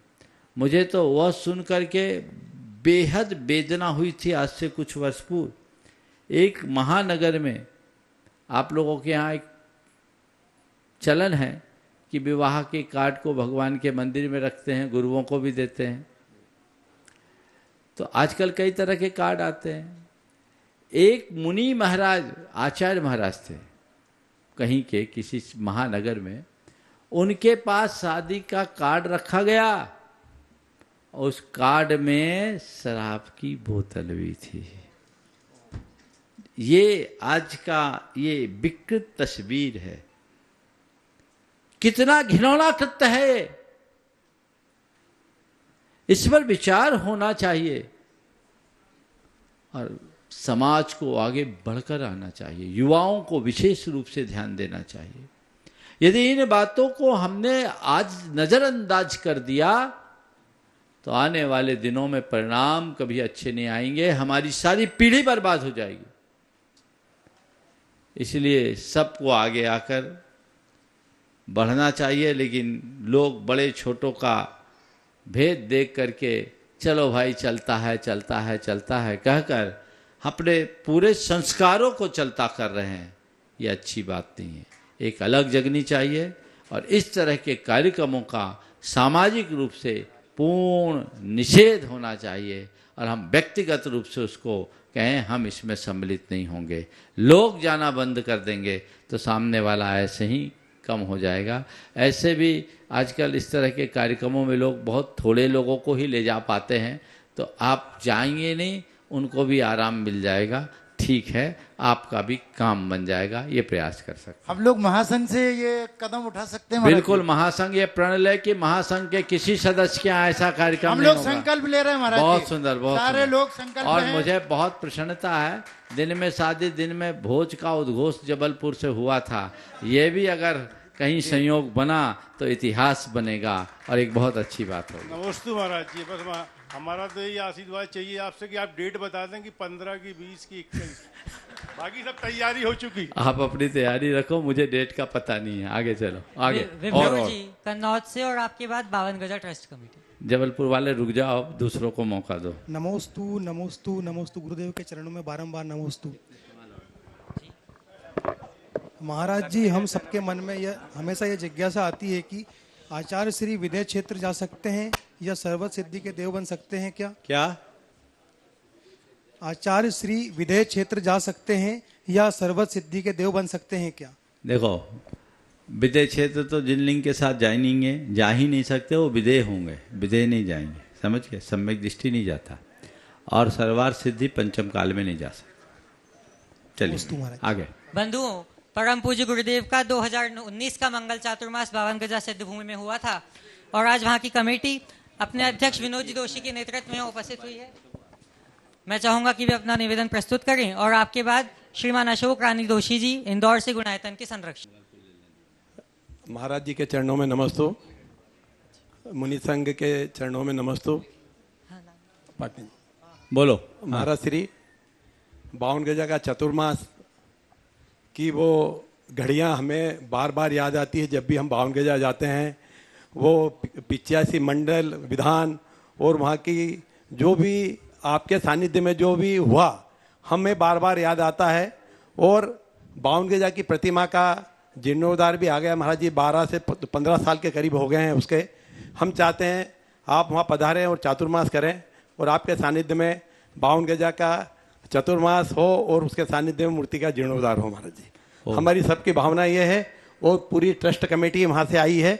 मुझे तो वह सुन करके बेहद वेदना हुई थी। आज से कुछ वर्ष पूर्व एक महानगर में, आप लोगों के यहाँ एक चलन है कि विवाह के कार्ड को भगवान के मंदिर में रखते हैं, गुरुओं को भी देते हैं। तो आजकल कई तरह के कार्ड आते हैं। एक मुनि महाराज, आचार्य महाराज थे कहीं के किसी महानगर में, उनके पास शादी का कार्ड रखा गया। उस कार्ड में शराब की बोतल भी थी। ये आज का ये विकृत तस्वीर है। कितना घिनौना कृत्य है। इस पर विचार होना चाहिए और समाज को आगे बढ़कर आना चाहिए। युवाओं को विशेष रूप से ध्यान देना चाहिए। यदि इन बातों को हमने आज नजरअंदाज कर दिया तो आने वाले दिनों में परिणाम कभी अच्छे नहीं आएंगे, हमारी सारी पीढ़ी बर्बाद हो जाएगी। इसलिए सबको आगे आकर बढ़ना चाहिए, लेकिन लोग बड़े छोटों का भेद देख करके चलो भाई चलता है चलता है चलता है कहकर अपने पूरे संस्कारों को चलता कर रहे हैं। ये अच्छी बात नहीं है। एक अलग जगनी चाहिए और इस तरह के कार्यक्रमों का सामाजिक रूप से पूर्ण निषेध होना चाहिए और हम व्यक्तिगत रूप से उसको कहें हम इसमें सम्मिलित नहीं होंगे। लोग जाना बंद कर देंगे तो सामने वाला ऐसे ही कम हो जाएगा। ऐसे भी आजकल इस तरह के कार्यक्रमों में लोग बहुत थोड़े लोगों को ही ले जा पाते हैं, तो आप जाएंगे नहीं, उनको भी आराम मिल जाएगा। ठीक है, आपका भी काम बन जाएगा। ये प्रयास कर सकते हैं। हम लोग महासंघ से ये कदम उठा सकते हैं। बिल्कुल, महासंघ ये प्रण ले कि महासंघ के किसी सदस्य के यहाँ ऐसा कार्यक्रम हम नहीं लोग होगा। संकल्प ले रहे हैं महाराज। बहुत सुंदर, बहुत सारे सुंदर। लोग संकल्प और में हैं। मुझे बहुत प्रसन्नता है, दिन में शादी, दिन में भोज का उद्घोष जबलपुर से हुआ था। ये भी अगर कहीं संयोग बना तो इतिहास बनेगा और एक बहुत अच्छी बात होगी। नमस्ते महाराज जी। बस हमारा तो ये आशीर्वाद चाहिए आपसे कि आप डेट बता दें कि 15 की 20 की 21। बाकी सब तैयारी हो चुकी। आप अपनी तैयारी रखो, मुझे डेट का पता नहीं है। आगे चलो, आगे। विभ्रम जी कन्नौज से और आपके बाद 52 गजा ट्रस्ट कमेटी। जबलपुर वाले रुक जाओ, दूसरों को मौका दो। नमोस्तु नमोस्तु नमोस्तु। गुरुदेव के चरणों में बारंबार नमोस्तु। महाराज जी, हम सबके मन में यह हमेशा ये जिज्ञासा आती है कि आचार्य श्री विदेह क्षेत्र जा सकते हैं या सर्वत सिद्धि के देव बन सकते हैं क्या? क्या आचार्य श्री विदेह क्षेत्र जा सकते हैं या सर्वत सिद्धि के देव बन सकते हैं क्या? देखो, विदेह क्षेत्र तो जिन लिंग के साथ जाएंगे जा ही नहीं सकते, वो विदेह होंगे, विदेह नहीं जाएंगे। समझ गए? सम्यक दृष्टि नहीं जाता और सर्वार सिद्धि पंचम काल में नहीं जा सकता। चलिए आगे। बंधुओं, परम पूज्य गुरुदेव का 2019 का मंगल चातुर्मास 52 गजा सिद्ध भूमि में हुआ था और आज वहां की कमेटी अपने अध्यक्ष विनोद जी दोषी के नेतृत्व में उपस्थित हुई है। मैं चाहूंगा कि वे अपना निवेदन प्रस्तुत करें और आपके बाद श्रीमान अशोक रानी दोषी जी इंदौर से गुणायतन के संरक्षक। महाराज जी के चरणों में नमस्तो, मुनि संघ के चरणों में नमस्तो। पाटिल बोलो। महाराज श्री 52 गजा का चतुर्मास की वो घड़ियां हमें बार बार याद आती है जब भी हम 52 गजा जाते हैं। वो 85 मंडल विधान और वहाँ की जो भी आपके सानिध्य में जो भी हुआ हमें बार बार याद आता है। और 52 गजा की प्रतिमा का जीर्णोद्धार भी आ गया महाराज जी, 12 से 15 साल के करीब हो गए हैं उसके। हम चाहते हैं आप वहाँ पधारें और चातुर्मास करें और आपके सानिध्य में 52 गजा का चतुर्मास हो और उसके सानिध्य में मूर्ति का जीर्णोद्धार हो महाराज जी। हमारी सबकी भावना ये है और पूरी ट्रस्ट कमेटी वहाँ से आई है।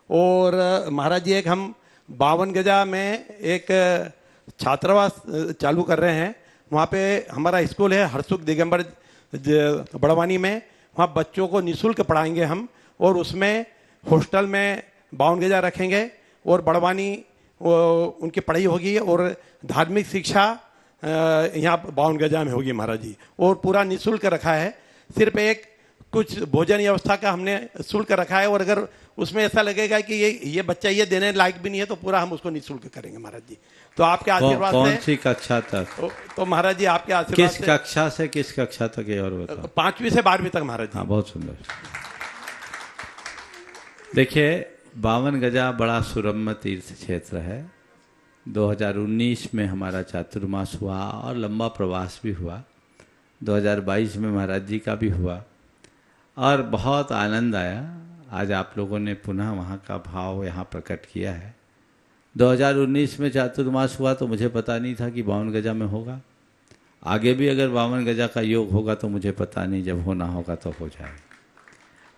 और महाराज जी एक हम 52 गजा में एक छात्रावास चालू कर रहे हैं। वहाँ पे हमारा स्कूल है हरसुख दिगंबर बड़वानी में, वहाँ बच्चों को निःशुल्क पढ़ाएंगे हम और उसमें हॉस्टल में 52 गजा रखेंगे और बड़वानी उनकी पढ़ाई होगी और धार्मिक शिक्षा यहाँ 52 गजा में होगी महाराज जी, और पूरा निःशुल्क रखा है। सिर्फ एक कुछ भोजन व्यवस्था का हमने शुल्क रखा है, और अगर उसमें ऐसा लगेगा कि ये बच्चा ये देने लायक भी नहीं है तो पूरा हम उसको निःशुल्क करेंगे महाराज जी। तो आपके आशीर्वाद से कौन सी कक्षा तक? तो महाराज जी आपके आशीर्वाद किस कक्षा से किस कक्षा तक ये और बताओ? 5वीं से 12वीं तक महाराज जी। हाँ, बहुत सुंदर। देखिए 52 गजा बड़ा सुरम्य तीर्थ क्षेत्र है। 2019 में हमारा चातुर्मास हुआ और लंबा प्रवास भी हुआ। 2022 में महाराज जी का भी हुआ और बहुत आनंद आया। आज आप लोगों ने पुनः वहाँ का भाव यहाँ प्रकट किया है। 2019 में चातुर्मास हुआ तो मुझे पता नहीं था कि 52 गजा में होगा। आगे भी अगर 52 गजा का योग होगा तो मुझे पता नहीं, जब होना होगा तो हो जाएगा।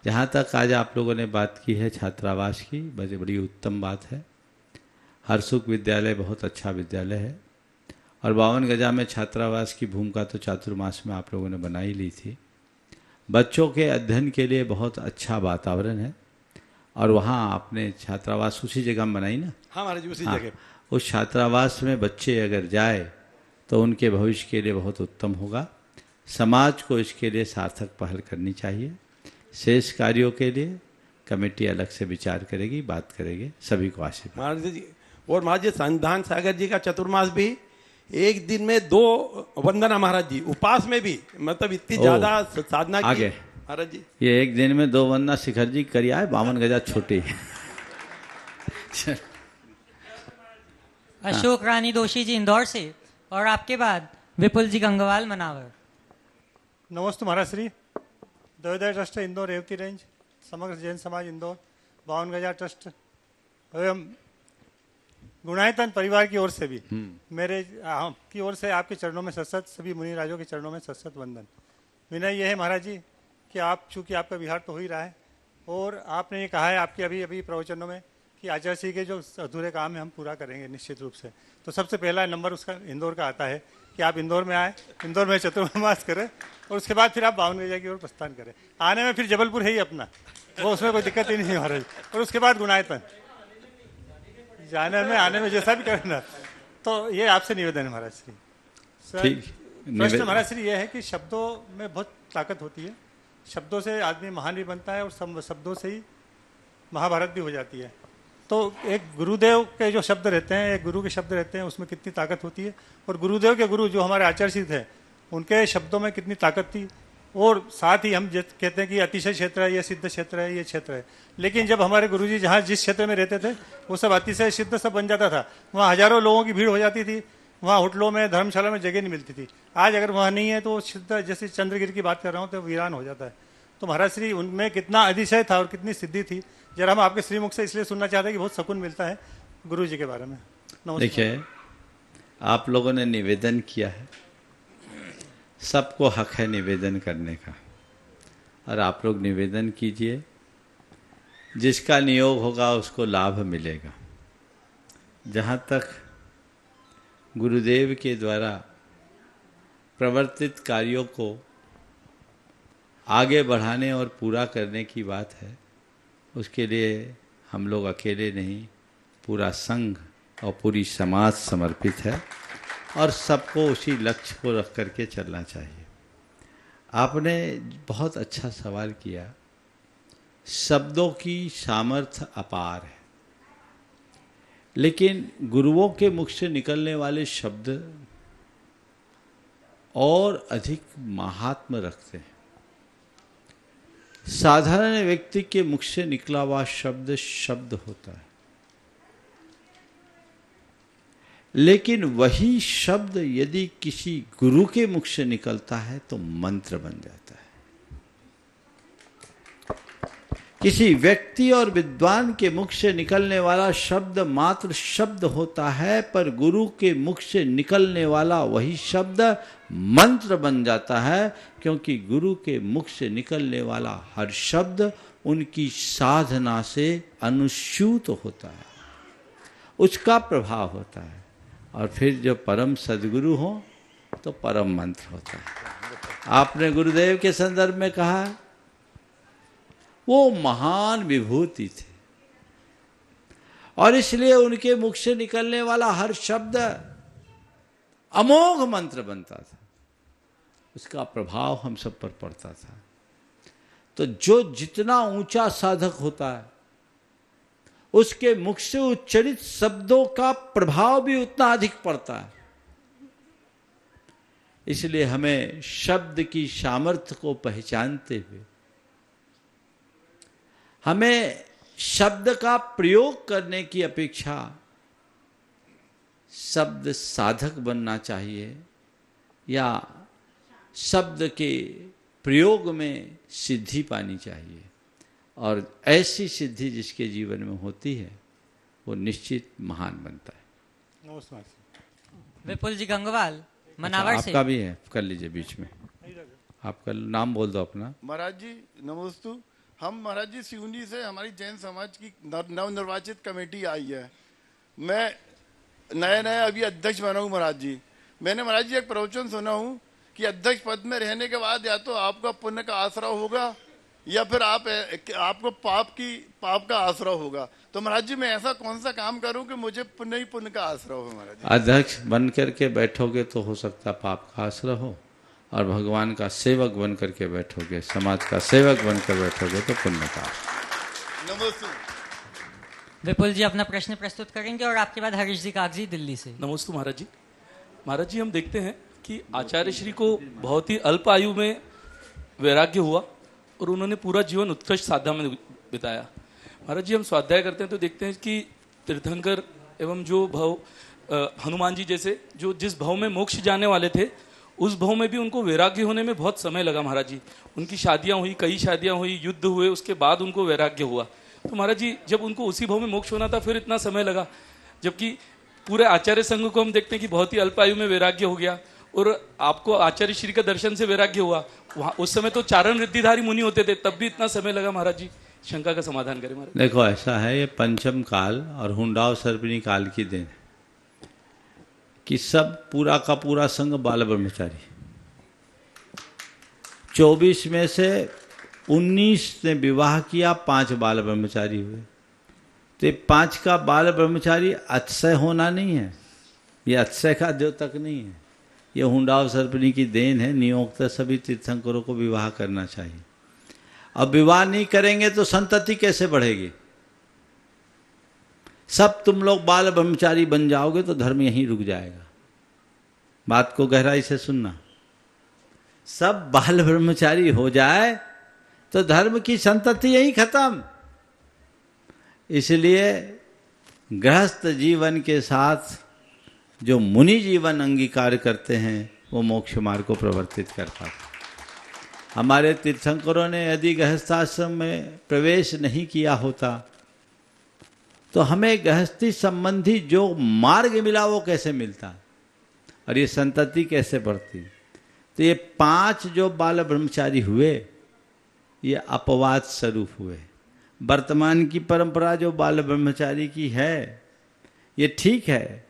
जहाँ तक आज आप लोगों ने बात की है छात्रावास की, बड़ी उत्तम बात है। हरसुख विद्यालय बहुत अच्छा विद्यालय है और 52 गजा में छात्रावास की भूमिका तो चातुर्मास में आप लोगों ने बना ही ली थी। बच्चों के अध्ययन के लिए बहुत अच्छा वातावरण है और वहाँ आपने छात्रावास उसी जगह में बनाई ना? हाँ महाराज जी, उसी हाँ, जगह। उस छात्रावास में बच्चे अगर जाए तो उनके भविष्य के लिए बहुत उत्तम होगा। समाज को इसके लिए सार्थक पहल करनी चाहिए। शेष कार्यों के लिए कमेटी अलग से विचार करेगी, बात करेगी। सभी को आशीर्वाद। महाराज जी, और महाराज जी संधान सागर जी का चतुर्मास भी एक दिन में 2 वंदना महाराज जी, उपास में भी, मतलब इतनी ज्यादा साधना की आगे महाराज जी। ये एक दिन में 2 वंदना शिखर जी करिया है। 52 गजा छोटी है। अशोक रानी दोषी जी इंदौर से और आपके बाद विपुल जी गंगवाल मनावर। नमस्ते महाराज श्री। दयोदय ट्रस्ट इंदौर रेवती रेंज, समग्र जैन समाज इंदौर, 52 गजा ट्रस्ट एवं गुणायतन परिवार की ओर से भी मेरे की ओर से आपके चरणों में सतसत, सभी मुनि राजों के चरणों में सतसत वंदन। विनय यह है महाराज जी कि आप, चूंकि आपका विहार तो हो ही रहा है और आपने ये कहा है आपके अभी प्रवचनों में कि आचार्य श्री के जो अधूरे काम है हम पूरा करेंगे निश्चित रूप से। तो सबसे पहला नंबर उसका इंदौर का आता है कि आप इंदौर में आए, इंदौर में चतुर्मास करें और उसके बाद फिर आप 52 गजा की ओर प्रस्थान करें। आने में फिर जबलपुर है ही अपना, वो उसमें कोई दिक्कत ही नहीं है महाराज। और उसके बाद गुणायतन, जाने में आने में जैसा भी करना। तो ये आपसे निवेदन है महाराज श्री। प्रश्न महाराज श्री ये है कि शब्दों में बहुत ताकत होती है। शब्दों से आदमी महान भी बनता है और शब्दों से ही महाभारत भी हो जाती है। तो एक गुरुदेव के जो शब्द रहते हैं, एक गुरु के शब्द रहते हैं, उसमें कितनी ताकत होती है, और गुरुदेव के गुरु जो हमारे आचार्य श्री थे उनके शब्दों में कितनी ताकत थी। और साथ ही हम कहते हैं कि अतिशय क्षेत्र है, ये सिद्ध क्षेत्र है, ये क्षेत्र है। लेकिन जब हमारे गुरुजी जहाँ जिस क्षेत्र में रहते थे वो सब अतिशय सिद्ध सब बन जाता था। वहाँ हजारों लोगों की भीड़ हो जाती थी, वहाँ होटलों में, धर्मशाला में जगह नहीं मिलती थी। आज अगर वहाँ नहीं है तो वो सिद्ध, जैसे चंद्रगिरी की बात कर रहा हूँ, तो वीरान हो जाता है। तो महाराज श्री उनमें कितना अतिशय था और कितनी सिद्धि थी, जरा हम आपके श्रीमुख से इसलिए सुनना चाहते हैं कि बहुत सुकून मिलता है गुरु जी के बारे में। देखिए, आप लोगों ने निवेदन किया है, सबको हक है निवेदन करने का, और आप लोग निवेदन कीजिए। जिसका नियोग होगा उसको लाभ मिलेगा। जहाँ तक गुरुदेव के द्वारा प्रवर्तित कार्यों को आगे बढ़ाने और पूरा करने की बात है, उसके लिए हम लोग अकेले नहीं, पूरा संघ और पूरी समाज समर्पित है और सबको उसी लक्ष्य को रख करके चलना चाहिए। आपने बहुत अच्छा सवाल किया। शब्दों की सामर्थ्य अपार है, लेकिन गुरुओं के मुख से निकलने वाले शब्द और अधिक महात्म्य रखते हैं। साधारण व्यक्ति के मुख से निकला हुआ शब्द शब्द होता है, लेकिन वही शब्द यदि किसी गुरु के मुख से निकलता है तो मंत्र बन जाता है। किसी व्यक्ति और विद्वान के मुख से निकलने वाला शब्द मात्र शब्द होता है, पर गुरु के मुख से निकलने वाला वही शब्द मंत्र बन जाता है, क्योंकि गुरु के मुख से निकलने वाला हर शब्द उनकी साधना से अनुस्यूत होता है, उसका प्रभाव होता है, और फिर जो परम सद्गुरु हो तो परम मंत्र होता है। आपने गुरुदेव के संदर्भ में कहा वो महान विभूति थे, और इसलिए उनके मुख से निकलने वाला हर शब्द अमोघ मंत्र बनता था, उसका प्रभाव हम सब पर पड़ता था। तो जो जितना ऊंचा साधक होता है उसके मुख से उच्चरित शब्दों का प्रभाव भी उतना अधिक पड़ता है। इसलिए हमें शब्द की सामर्थ्य को पहचानते हुए हमें शब्द का प्रयोग करने की अपेक्षा शब्द साधक बनना चाहिए, या शब्द के प्रयोग में सिद्धि पानी चाहिए। और ऐसी सिद्धि जिसके जीवन में होती है वो निश्चित महान बनता है। नमस्कार। विपुल जी गंगवाल मनावर से। आपका भी है, कर लीजिए बीच में, आपका नाम बोल दो अपना। महाराज जी नमोस्तु। हम महाराज जी सिवनी से, हमारी जैन समाज की नवनिर्वाचित कमेटी आई है। मैं नया अभी अध्यक्ष बना हूँ महाराज जी। मैंने महाराज जी एक प्रवचन सुना हूँ कि अध्यक्ष पद में रहने के बाद या तो आपका पुण्य का आसरा होगा या फिर आपको पाप का आसरा होगा। तो महाराज जी मैं ऐसा कौन सा काम करूं कि मुझे पुण्य ही पुण्य का आसरा हो महाराज जी? अध्यक्ष बन करके बैठोगे तो हो सकता पाप का आसरा हो, और भगवान का सेवक बन करके बैठोगे, समाज का सेवक बनकर बैठोगे तो पुण्य का। नमस्ते। विपुल जी अपना प्रश्न प्रस्तुत करेंगे और आपके बाद हरीश जी कागजी दिल्ली से। नमस्ते महाराज जी। महाराज जी हम देखते हैं कि आचार्य श्री को बहुत ही अल्प आयु में वैराग्य हुआ और उन्होंने पूरा जीवन उत्कृष्ट साधना में बिताया। महाराज जी हम स्वाध्याय करते हैं तो देखते हैं कि तीर्थंकर एवं जो भव हनुमान जी जैसे जो जिस भव में मोक्ष जाने वाले थे उस भव में भी उनको वैराग्य होने में बहुत समय लगा महाराज जी। उनकी शादियां हुई, कई शादियां हुई, युद्ध हुए, उसके बाद उनको वैराग्य हुआ। तो महाराज जी जब उनको उसी भव में मोक्ष होना था फिर इतना समय लगा, जबकि पूरे आचार्य संघ को हम देखते हैं कि बहुत ही अल्प आयु में वैराग्य हो गया और आपको आचार्य श्री का दर्शन से वैराग्य हुआ। वहाँ उस समय तो चारण रिद्धिधारी मुनि होते थे, तब भी इतना समय लगा। महाराज जी शंका का समाधान करें महाराज। देखो ऐसा है, ये पंचम काल और हुंडाव सर्पिणी काल की देन है कि सब पूरा का पूरा संघ बाल ब्रह्मचारी। 24 में से 19 ने विवाह किया, 5 बाल ब्रह्मचारी हुए। तो 5 का बाल ब्रह्मचारी अतिशय होना नहीं है, ये अतिशय का द्योतक नहीं है, ये हुंडाव सर्पिणी की देन है। नियोक्त सभी तीर्थंकरों को विवाह करना चाहिए। अब विवाह नहीं करेंगे तो संतति कैसे बढ़ेगी? सब तुम लोग बाल ब्रह्मचारी बन जाओगे तो धर्म यहीं रुक जाएगा। बात को गहराई से सुनना। सब बाल ब्रह्मचारी हो जाए तो धर्म की संतति यहीं खत्म। इसलिए गृहस्थ जीवन के साथ जो मुनि जीवन अंगीकार करते हैं वो मोक्ष मार्ग को प्रवर्तित कर पाते। हमारे तीर्थंकरों ने यदि गृहस्थाश्रम में प्रवेश नहीं किया होता तो हमें गृहस्थी संबंधी जो मार्ग मिला वो कैसे मिलता और ये संतति कैसे बढ़ती। तो ये 5 जो बाल ब्रह्मचारी हुए ये अपवाद स्वरूप हुए। वर्तमान की परंपरा जो बाल ब्रह्मचारी की है ये ठीक है।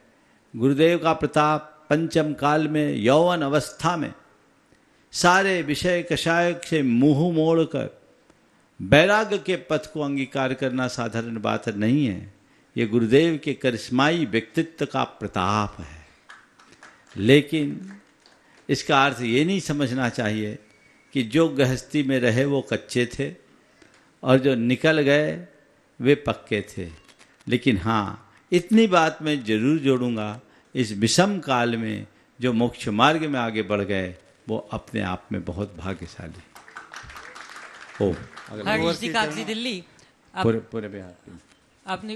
गुरुदेव का प्रताप पंचम काल में यौवन अवस्था में सारे विषय कषाय से मुंह मोड़कर वैराग्य के पथ को अंगीकार करना साधारण बात नहीं है। ये गुरुदेव के करिश्माई व्यक्तित्व का प्रताप है। लेकिन इसका अर्थ ये नहीं समझना चाहिए कि जो गृहस्थी में रहे वो कच्चे थे और जो निकल गए वे पक्के थे। लेकिन हाँ, इतनी बात मैं जरूर जोड़ूंगा, इस विषम काल में जो मोक्ष मार्ग में आगे बढ़ गए वो अपने आप में बहुत भाग्यशाली हो। हरीश जी कागजी दिल्ली पूरे बिहार टीम अपनी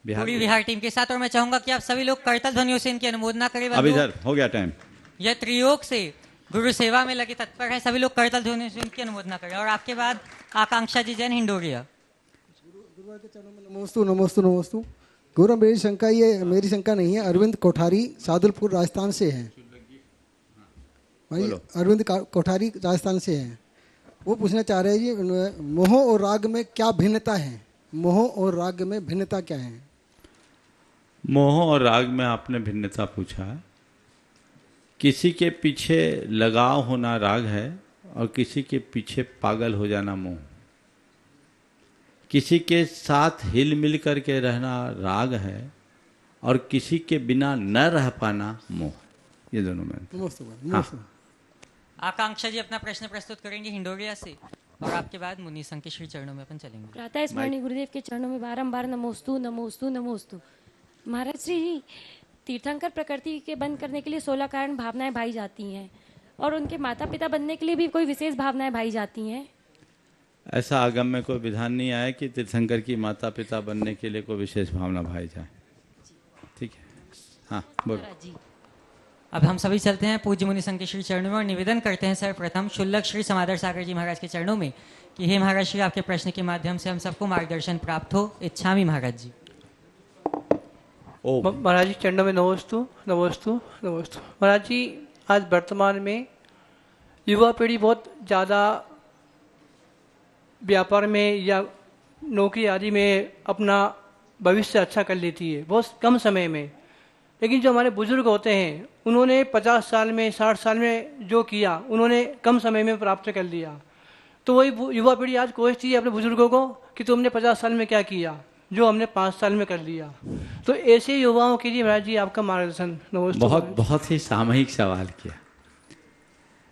पूरी बिहार टीम के साथ। और मैं चाहूंगा कि आप सभी लोग करतल ध्वनियों से इनकी अनुमोदना करें। अब इधर हो गया टाइम। यह त्रियोग से गुरु सेवा में लगे तत्पर है, सभी लोग करतल ध्वनियों से इनकी अनुमोदना करें। और आपके बाद आकांक्षा जी जैन हिंडोरिया। गुरुवार के चरणों में नमोस्तु नमोस्तु नमोस्तु। गुरु मेरी शंका नहीं है। अरविंद कोठारी सादुलपुर राजस्थान से हैं भाई। अरविंद कोठारी राजस्थान से हैं। वो पूछना चाह रहे हैं जी मोह और राग में क्या भिन्नता है? मोह और राग में भिन्नता क्या है? मोह और राग में आपने भिन्नता पूछा है। किसी के पीछे लगाव होना राग है और किसी के पीछे पागल हो जाना मोह। किसी के साथ हिल मिल करके रहना राग है और किसी के बिना न रह पाना मोह। ये दोनों में हाँ। आकांक्षा जी अपना प्रश्न प्रस्तुत करेंगे हिंडोरिया से और आपके बाद मुनि संघ के श्री चरणों में अपन चलेंगे। प्रातः स्मरणीय गुरुदेव के चरणों में बारंबार नमोस्तु नमोस्तु नमोस्तु। महाराज श्री जी, तीर्थंकर प्रकृति के बंद करने के लिए 16 कारण भावनाएं भाई जाती हैं और उनके माता पिता बनने के लिए भी कोई विशेष भावनाएं भाई जाती हैं। ऐसा आगम में कोई विधान नहीं आया कि तीर्थंकर की माता पिता बनने के लिए कोई विशेष भावना भाई जाए। ठीक है, हाँ बोलो। अब हम सभी चलते हैं पूज्य मुनि संघ के श्री चरणों में और निवेदन करते हैं सर्वप्रथम शुल्लक श्री समादर सागर जी महाराज के चरणों में कि हे महाराज श्री, आपके प्रश्न के माध्यम से हम सबको मार्गदर्शन प्राप्त हो। इच्छामी महाराज जी। महाराज जी चरणों में नमोस्तु नमोस्तु नमोस्तु। महाराज जी, आज वर्तमान में युवा पीढ़ी बहुत ज़्यादा व्यापार में या नौकरी आदि में अपना भविष्य अच्छा कर लेती है बहुत कम समय में, लेकिन जो हमारे बुजुर्ग होते हैं उन्होंने 50 साल में 60 साल में जो किया उन्होंने कम समय में प्राप्त कर लिया। तो वही युवा पीढ़ी आज कोसती है अपने बुजुर्गों को कि तुमने 50 साल में क्या किया जो हमने 5 साल में कर लिया। तो ऐसे युवाओं के लिए महाराज जी आपका मार्गदर्शन। नमस्ते। बहुत ही सामयिक सवाल किया।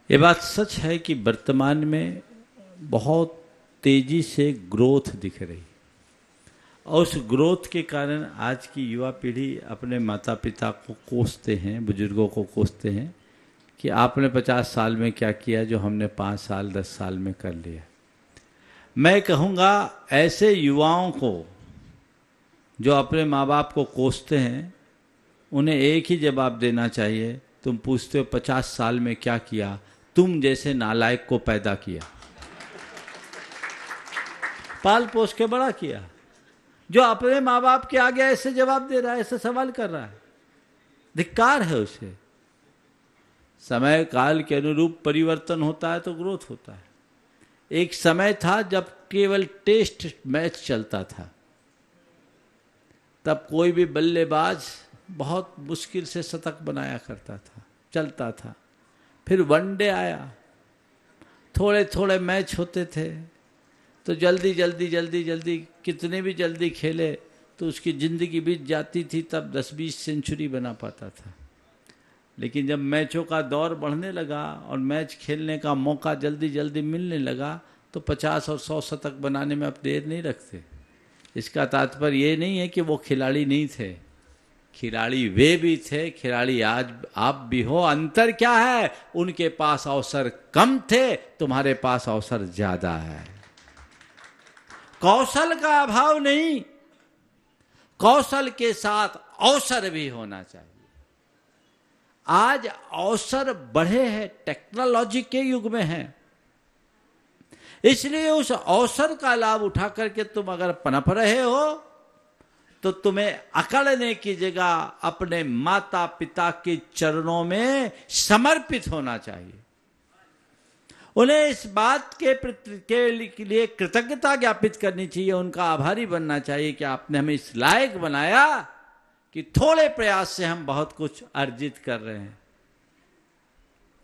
ये बात सच है कि वर्तमान में बहुत तेजी से ग्रोथ दिख रही और उस ग्रोथ के कारण आज की युवा पीढ़ी अपने माता पिता को कोसते हैं, बुजुर्गों को कोसते हैं कि आपने 50 साल में क्या किया जो हमने 5 साल 10 साल में कर लिया। मैं कहूँगा ऐसे युवाओं को जो अपने माँ बाप को कोसते हैं उन्हें एक ही जवाब देना चाहिए, तुम पूछते हो 50 साल में क्या किया, तुम जैसे नालायक को पैदा किया, पाल पोस के बड़ा किया। जो अपने माँ बाप के आगे ऐसे जवाब दे रहा है, ऐसे सवाल कर रहा है, धिक्कार है उसे। समय काल के अनुरूप परिवर्तन होता है तो ग्रोथ होता है। एक समय था जब केवल टेस्ट मैच चलता था, तब कोई भी बल्लेबाज बहुत मुश्किल से शतक बनाया करता था, चलता था। फिर वनडे आया, थोड़े थोड़े मैच होते थे तो जल्दी जल्दी जल्दी जल्दी कितने भी जल्दी खेले तो उसकी ज़िंदगी बीत जाती थी, तब 10-20 सेंचुरी बना पाता था। लेकिन जब मैचों का दौर बढ़ने लगा और मैच खेलने का मौका जल्दी जल्दी मिलने लगा तो 50 और 100 शतक बनाने में अब देर नहीं रखते। इसका तात्पर्य ये नहीं है कि वो खिलाड़ी नहीं थे, खिलाड़ी वे भी थे, खिलाड़ी आज आप भी हो। अंतर क्या है? उनके पास अवसर कम थे, तुम्हारे पास अवसर ज्यादा है। कौशल का अभाव नहीं, कौशल के साथ अवसर भी होना चाहिए। आज अवसर बढ़े हैं, टेक्नोलॉजी के युग में हैं, इसलिए उस अवसर का लाभ उठा करके तुम अगर पनप रहे हो तो तुम्हें अकड़ने की जगह अपने माता पिता के चरणों में समर्पित होना चाहिए। उन्हें इस बात के लिए कृतज्ञता ज्ञापित करनी चाहिए, उनका आभारी बनना चाहिए कि आपने हमें इस लायक बनाया कि थोड़े प्रयास से हम बहुत कुछ अर्जित कर रहे हैं।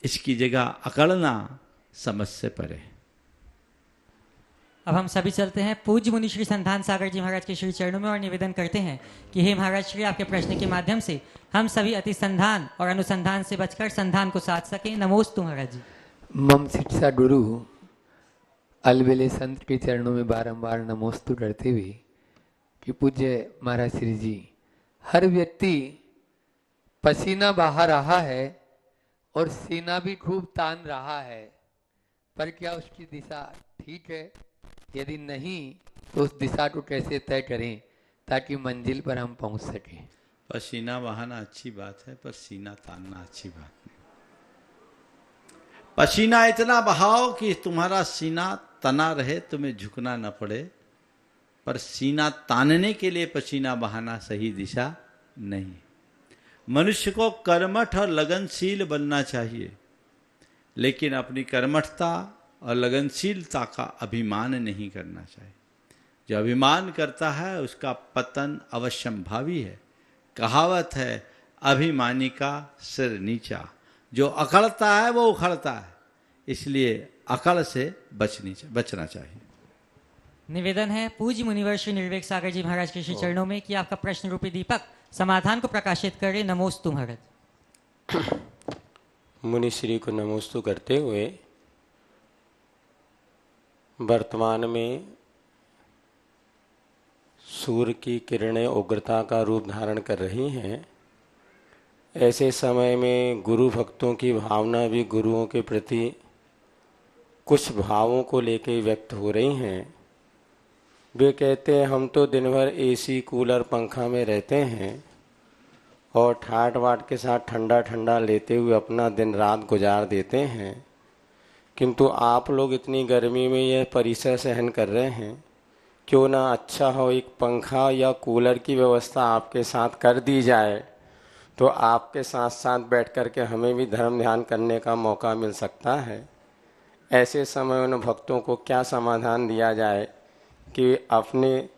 इसकी जगह अकड़ना समझ से परे। अब हम सभी चलते हैं पूज्य मुनि श्री संधान सागर जी महाराज के श्री चरणों में और निवेदन करते हैं कि हे महाराज श्री, आपके प्रश्न के माध्यम से हम सभी अति संधान और अनुसंधान से बचकर संधान को साध सके। नमोस्तु महाराज जी। मम शिक्षा गुरु अलबेले संत के चरणों में बारंबार नमोस्तु करते हुए कि पूज्य महाराज श्री जी, हर व्यक्ति पसीना बहा रहा है और सीना भी खूब तान रहा है, पर क्या उसकी दिशा ठीक है? यदि नहीं तो उस दिशा को कैसे तय करें ताकि मंजिल पर हम पहुंच सकें? पसीना बहाना अच्छी बात है, पर सीना तानना अच्छी बात नहीं। पसीना इतना बहाओ कि तुम्हारा सीना तना रहे, तुम्हें झुकना न पड़े, पर सीना तानने के लिए पसीना बहाना सही दिशा नहीं। मनुष्य को कर्मठ और लगनशील बनना चाहिए, लेकिन अपनी कर्मठता और लगनशीलता का अभिमान नहीं करना चाहिए। जो अभिमान करता है उसका पतन अवश्यंभावी है। कहावत है, अभिमानी का सिर नीचा। जो अकड़ता है वो उखड़ता है, इसलिए अकड़ से बचना चाहिए। निवेदन है पूज्य मुनिवर श्री निर्वेक सागर जी महाराज के श्री चरणों में कि आपका प्रश्न रूपी दीपक समाधान को प्रकाशित करे। नमोस्तु महाराज। मुनि श्री को नमोस्तु करते हुए वर्तमान में सूर्य की किरणें उग्रता का रूप धारण कर रही हैं। ऐसे समय में गुरु भक्तों की भावना भी गुरुओं के प्रति कुछ भावों को लेकर व्यक्त हो रही हैं। वे कहते हैं हम तो दिन भर एसी कूलर पंखा में रहते हैं और ठाट वाट के साथ ठंडा ठंडा लेते हुए अपना दिन रात गुजार देते हैं, किंतु आप लोग इतनी गर्मी में यह परिसर सहन कर रहे हैं, क्यों ना अच्छा हो एक पंखा या कूलर की व्यवस्था आपके साथ कर दी जाए, तो आपके साथ साथ बैठ कर के हमें भी धर्म ध्यान करने का मौका मिल सकता है। ऐसे समय उन भक्तों को क्या समाधान दिया जाए कि अपने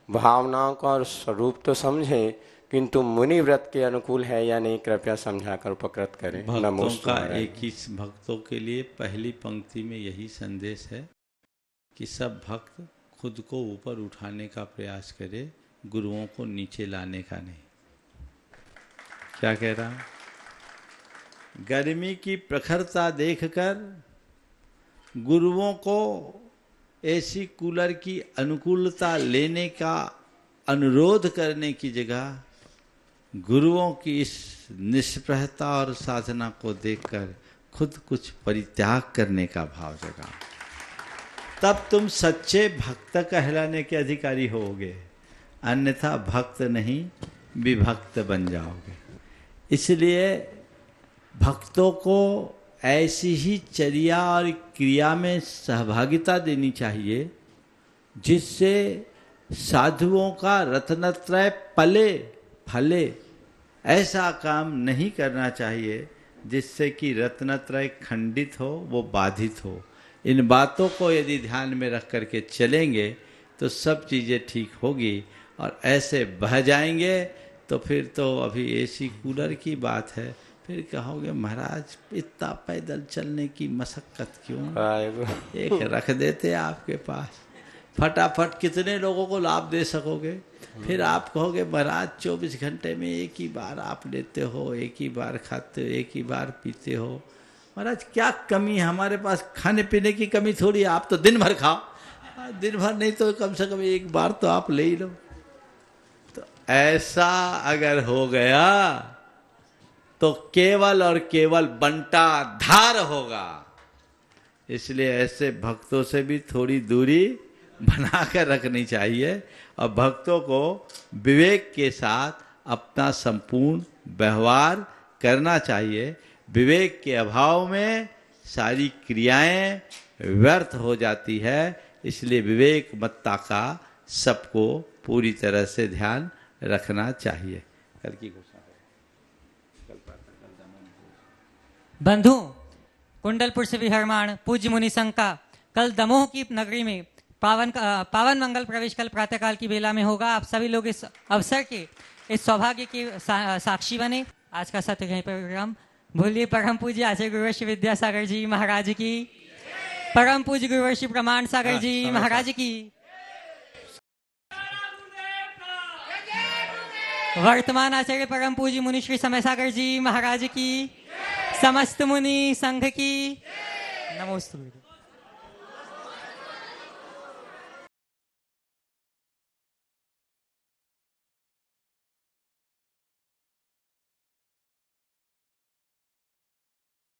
भावनाओं का स्वरूप तो समझें, किंतु मुनि व्रत के अनुकूल है या नहीं, कृपया समझाकर उपकृत करें। भक्तों का एक ही भक्तों के लिए पहली पंक्ति में यही संदेश है कि सब भक्त खुद को ऊपर उठाने का प्रयास करे, गुरुओं को नीचे लाने का नहीं। क्या कह रहा हूं? गर्मी की प्रखरता देखकर गुरुओं को एसी कूलर की अनुकूलता लेने का अनुरोध करने की जगह गुरुओं की इस निष्प्रहता और साधना को देखकर खुद कुछ परित्याग करने का भाव जगा, तब तुम सच्चे भक्त कहलाने के अधिकारी होगे, अन्यथा भक्त नहीं विभक्त बन जाओगे। इसलिए भक्तों को ऐसी ही चर्या और क्रिया में सहभागिता देनी चाहिए जिससे साधुओं का रत्नत्रय पले फले। ऐसा काम नहीं करना चाहिए जिससे कि रत्नत्रय खंडित हो, वो बाधित हो। इन बातों को यदि ध्यान में रख करके चलेंगे तो सब चीज़ें ठीक होगी, और ऐसे बह जाएंगे तो फिर तो अभी एसी कूलर की बात है, फिर कहोगे महाराज इतना पैदल चलने की मशक्कत क्यों, एक रख देते आपके पास, फटाफट कितने लोगों को लाभ दे सकोगे। फिर आप कहोगे महाराज 24 घंटे में एक ही बार आप लेते हो, एक ही बार खाते हो, एक ही बार पीते हो। महाराज क्या कमी है हमारे पास, खाने पीने की कमी थोड़ी है, आप तो दिन भर खाओ, दिन भर नहीं तो कम से कम एक बार तो आप ले ही लो। तो ऐसा अगर हो गया तो केवल और केवल बंटा धार होगा। इसलिए ऐसे भक्तों से भी थोड़ी दूरी बनाकर रखनी चाहिए और भक्तों को विवेक के साथ अपना संपूर्ण व्यवहार करना चाहिए। विवेक के अभाव में सारी क्रियाएं व्यर्थ हो जाती है, इसलिए विवेक मत्ता का सबको पूरी तरह से ध्यान रखना चाहिए। कल की घोषणा बंधु कुंडलपुर से विहरमाण पूज्य मुनि संघ का कल दमोह की नगरी में पावन मंगल प्रवेश कल प्रातःकाल की बेला में होगा। आप सभी लोग इस अवसर के, इस सौभाग्य के साक्षी बने। आज का सत्र यहीं पर विराम। बोलिए परम पूज्य आचार्य गुरुवर श्री विद्यासागर जी महाराज की, परम पूज्य गुरुवर श्री प्रमाण सागर जी महाराज की, वर्तमान आचार्य परम पूज्य मुनि श्री समय सागर जी महाराज की, समस्त मुनि संघ की। नमोस्तु।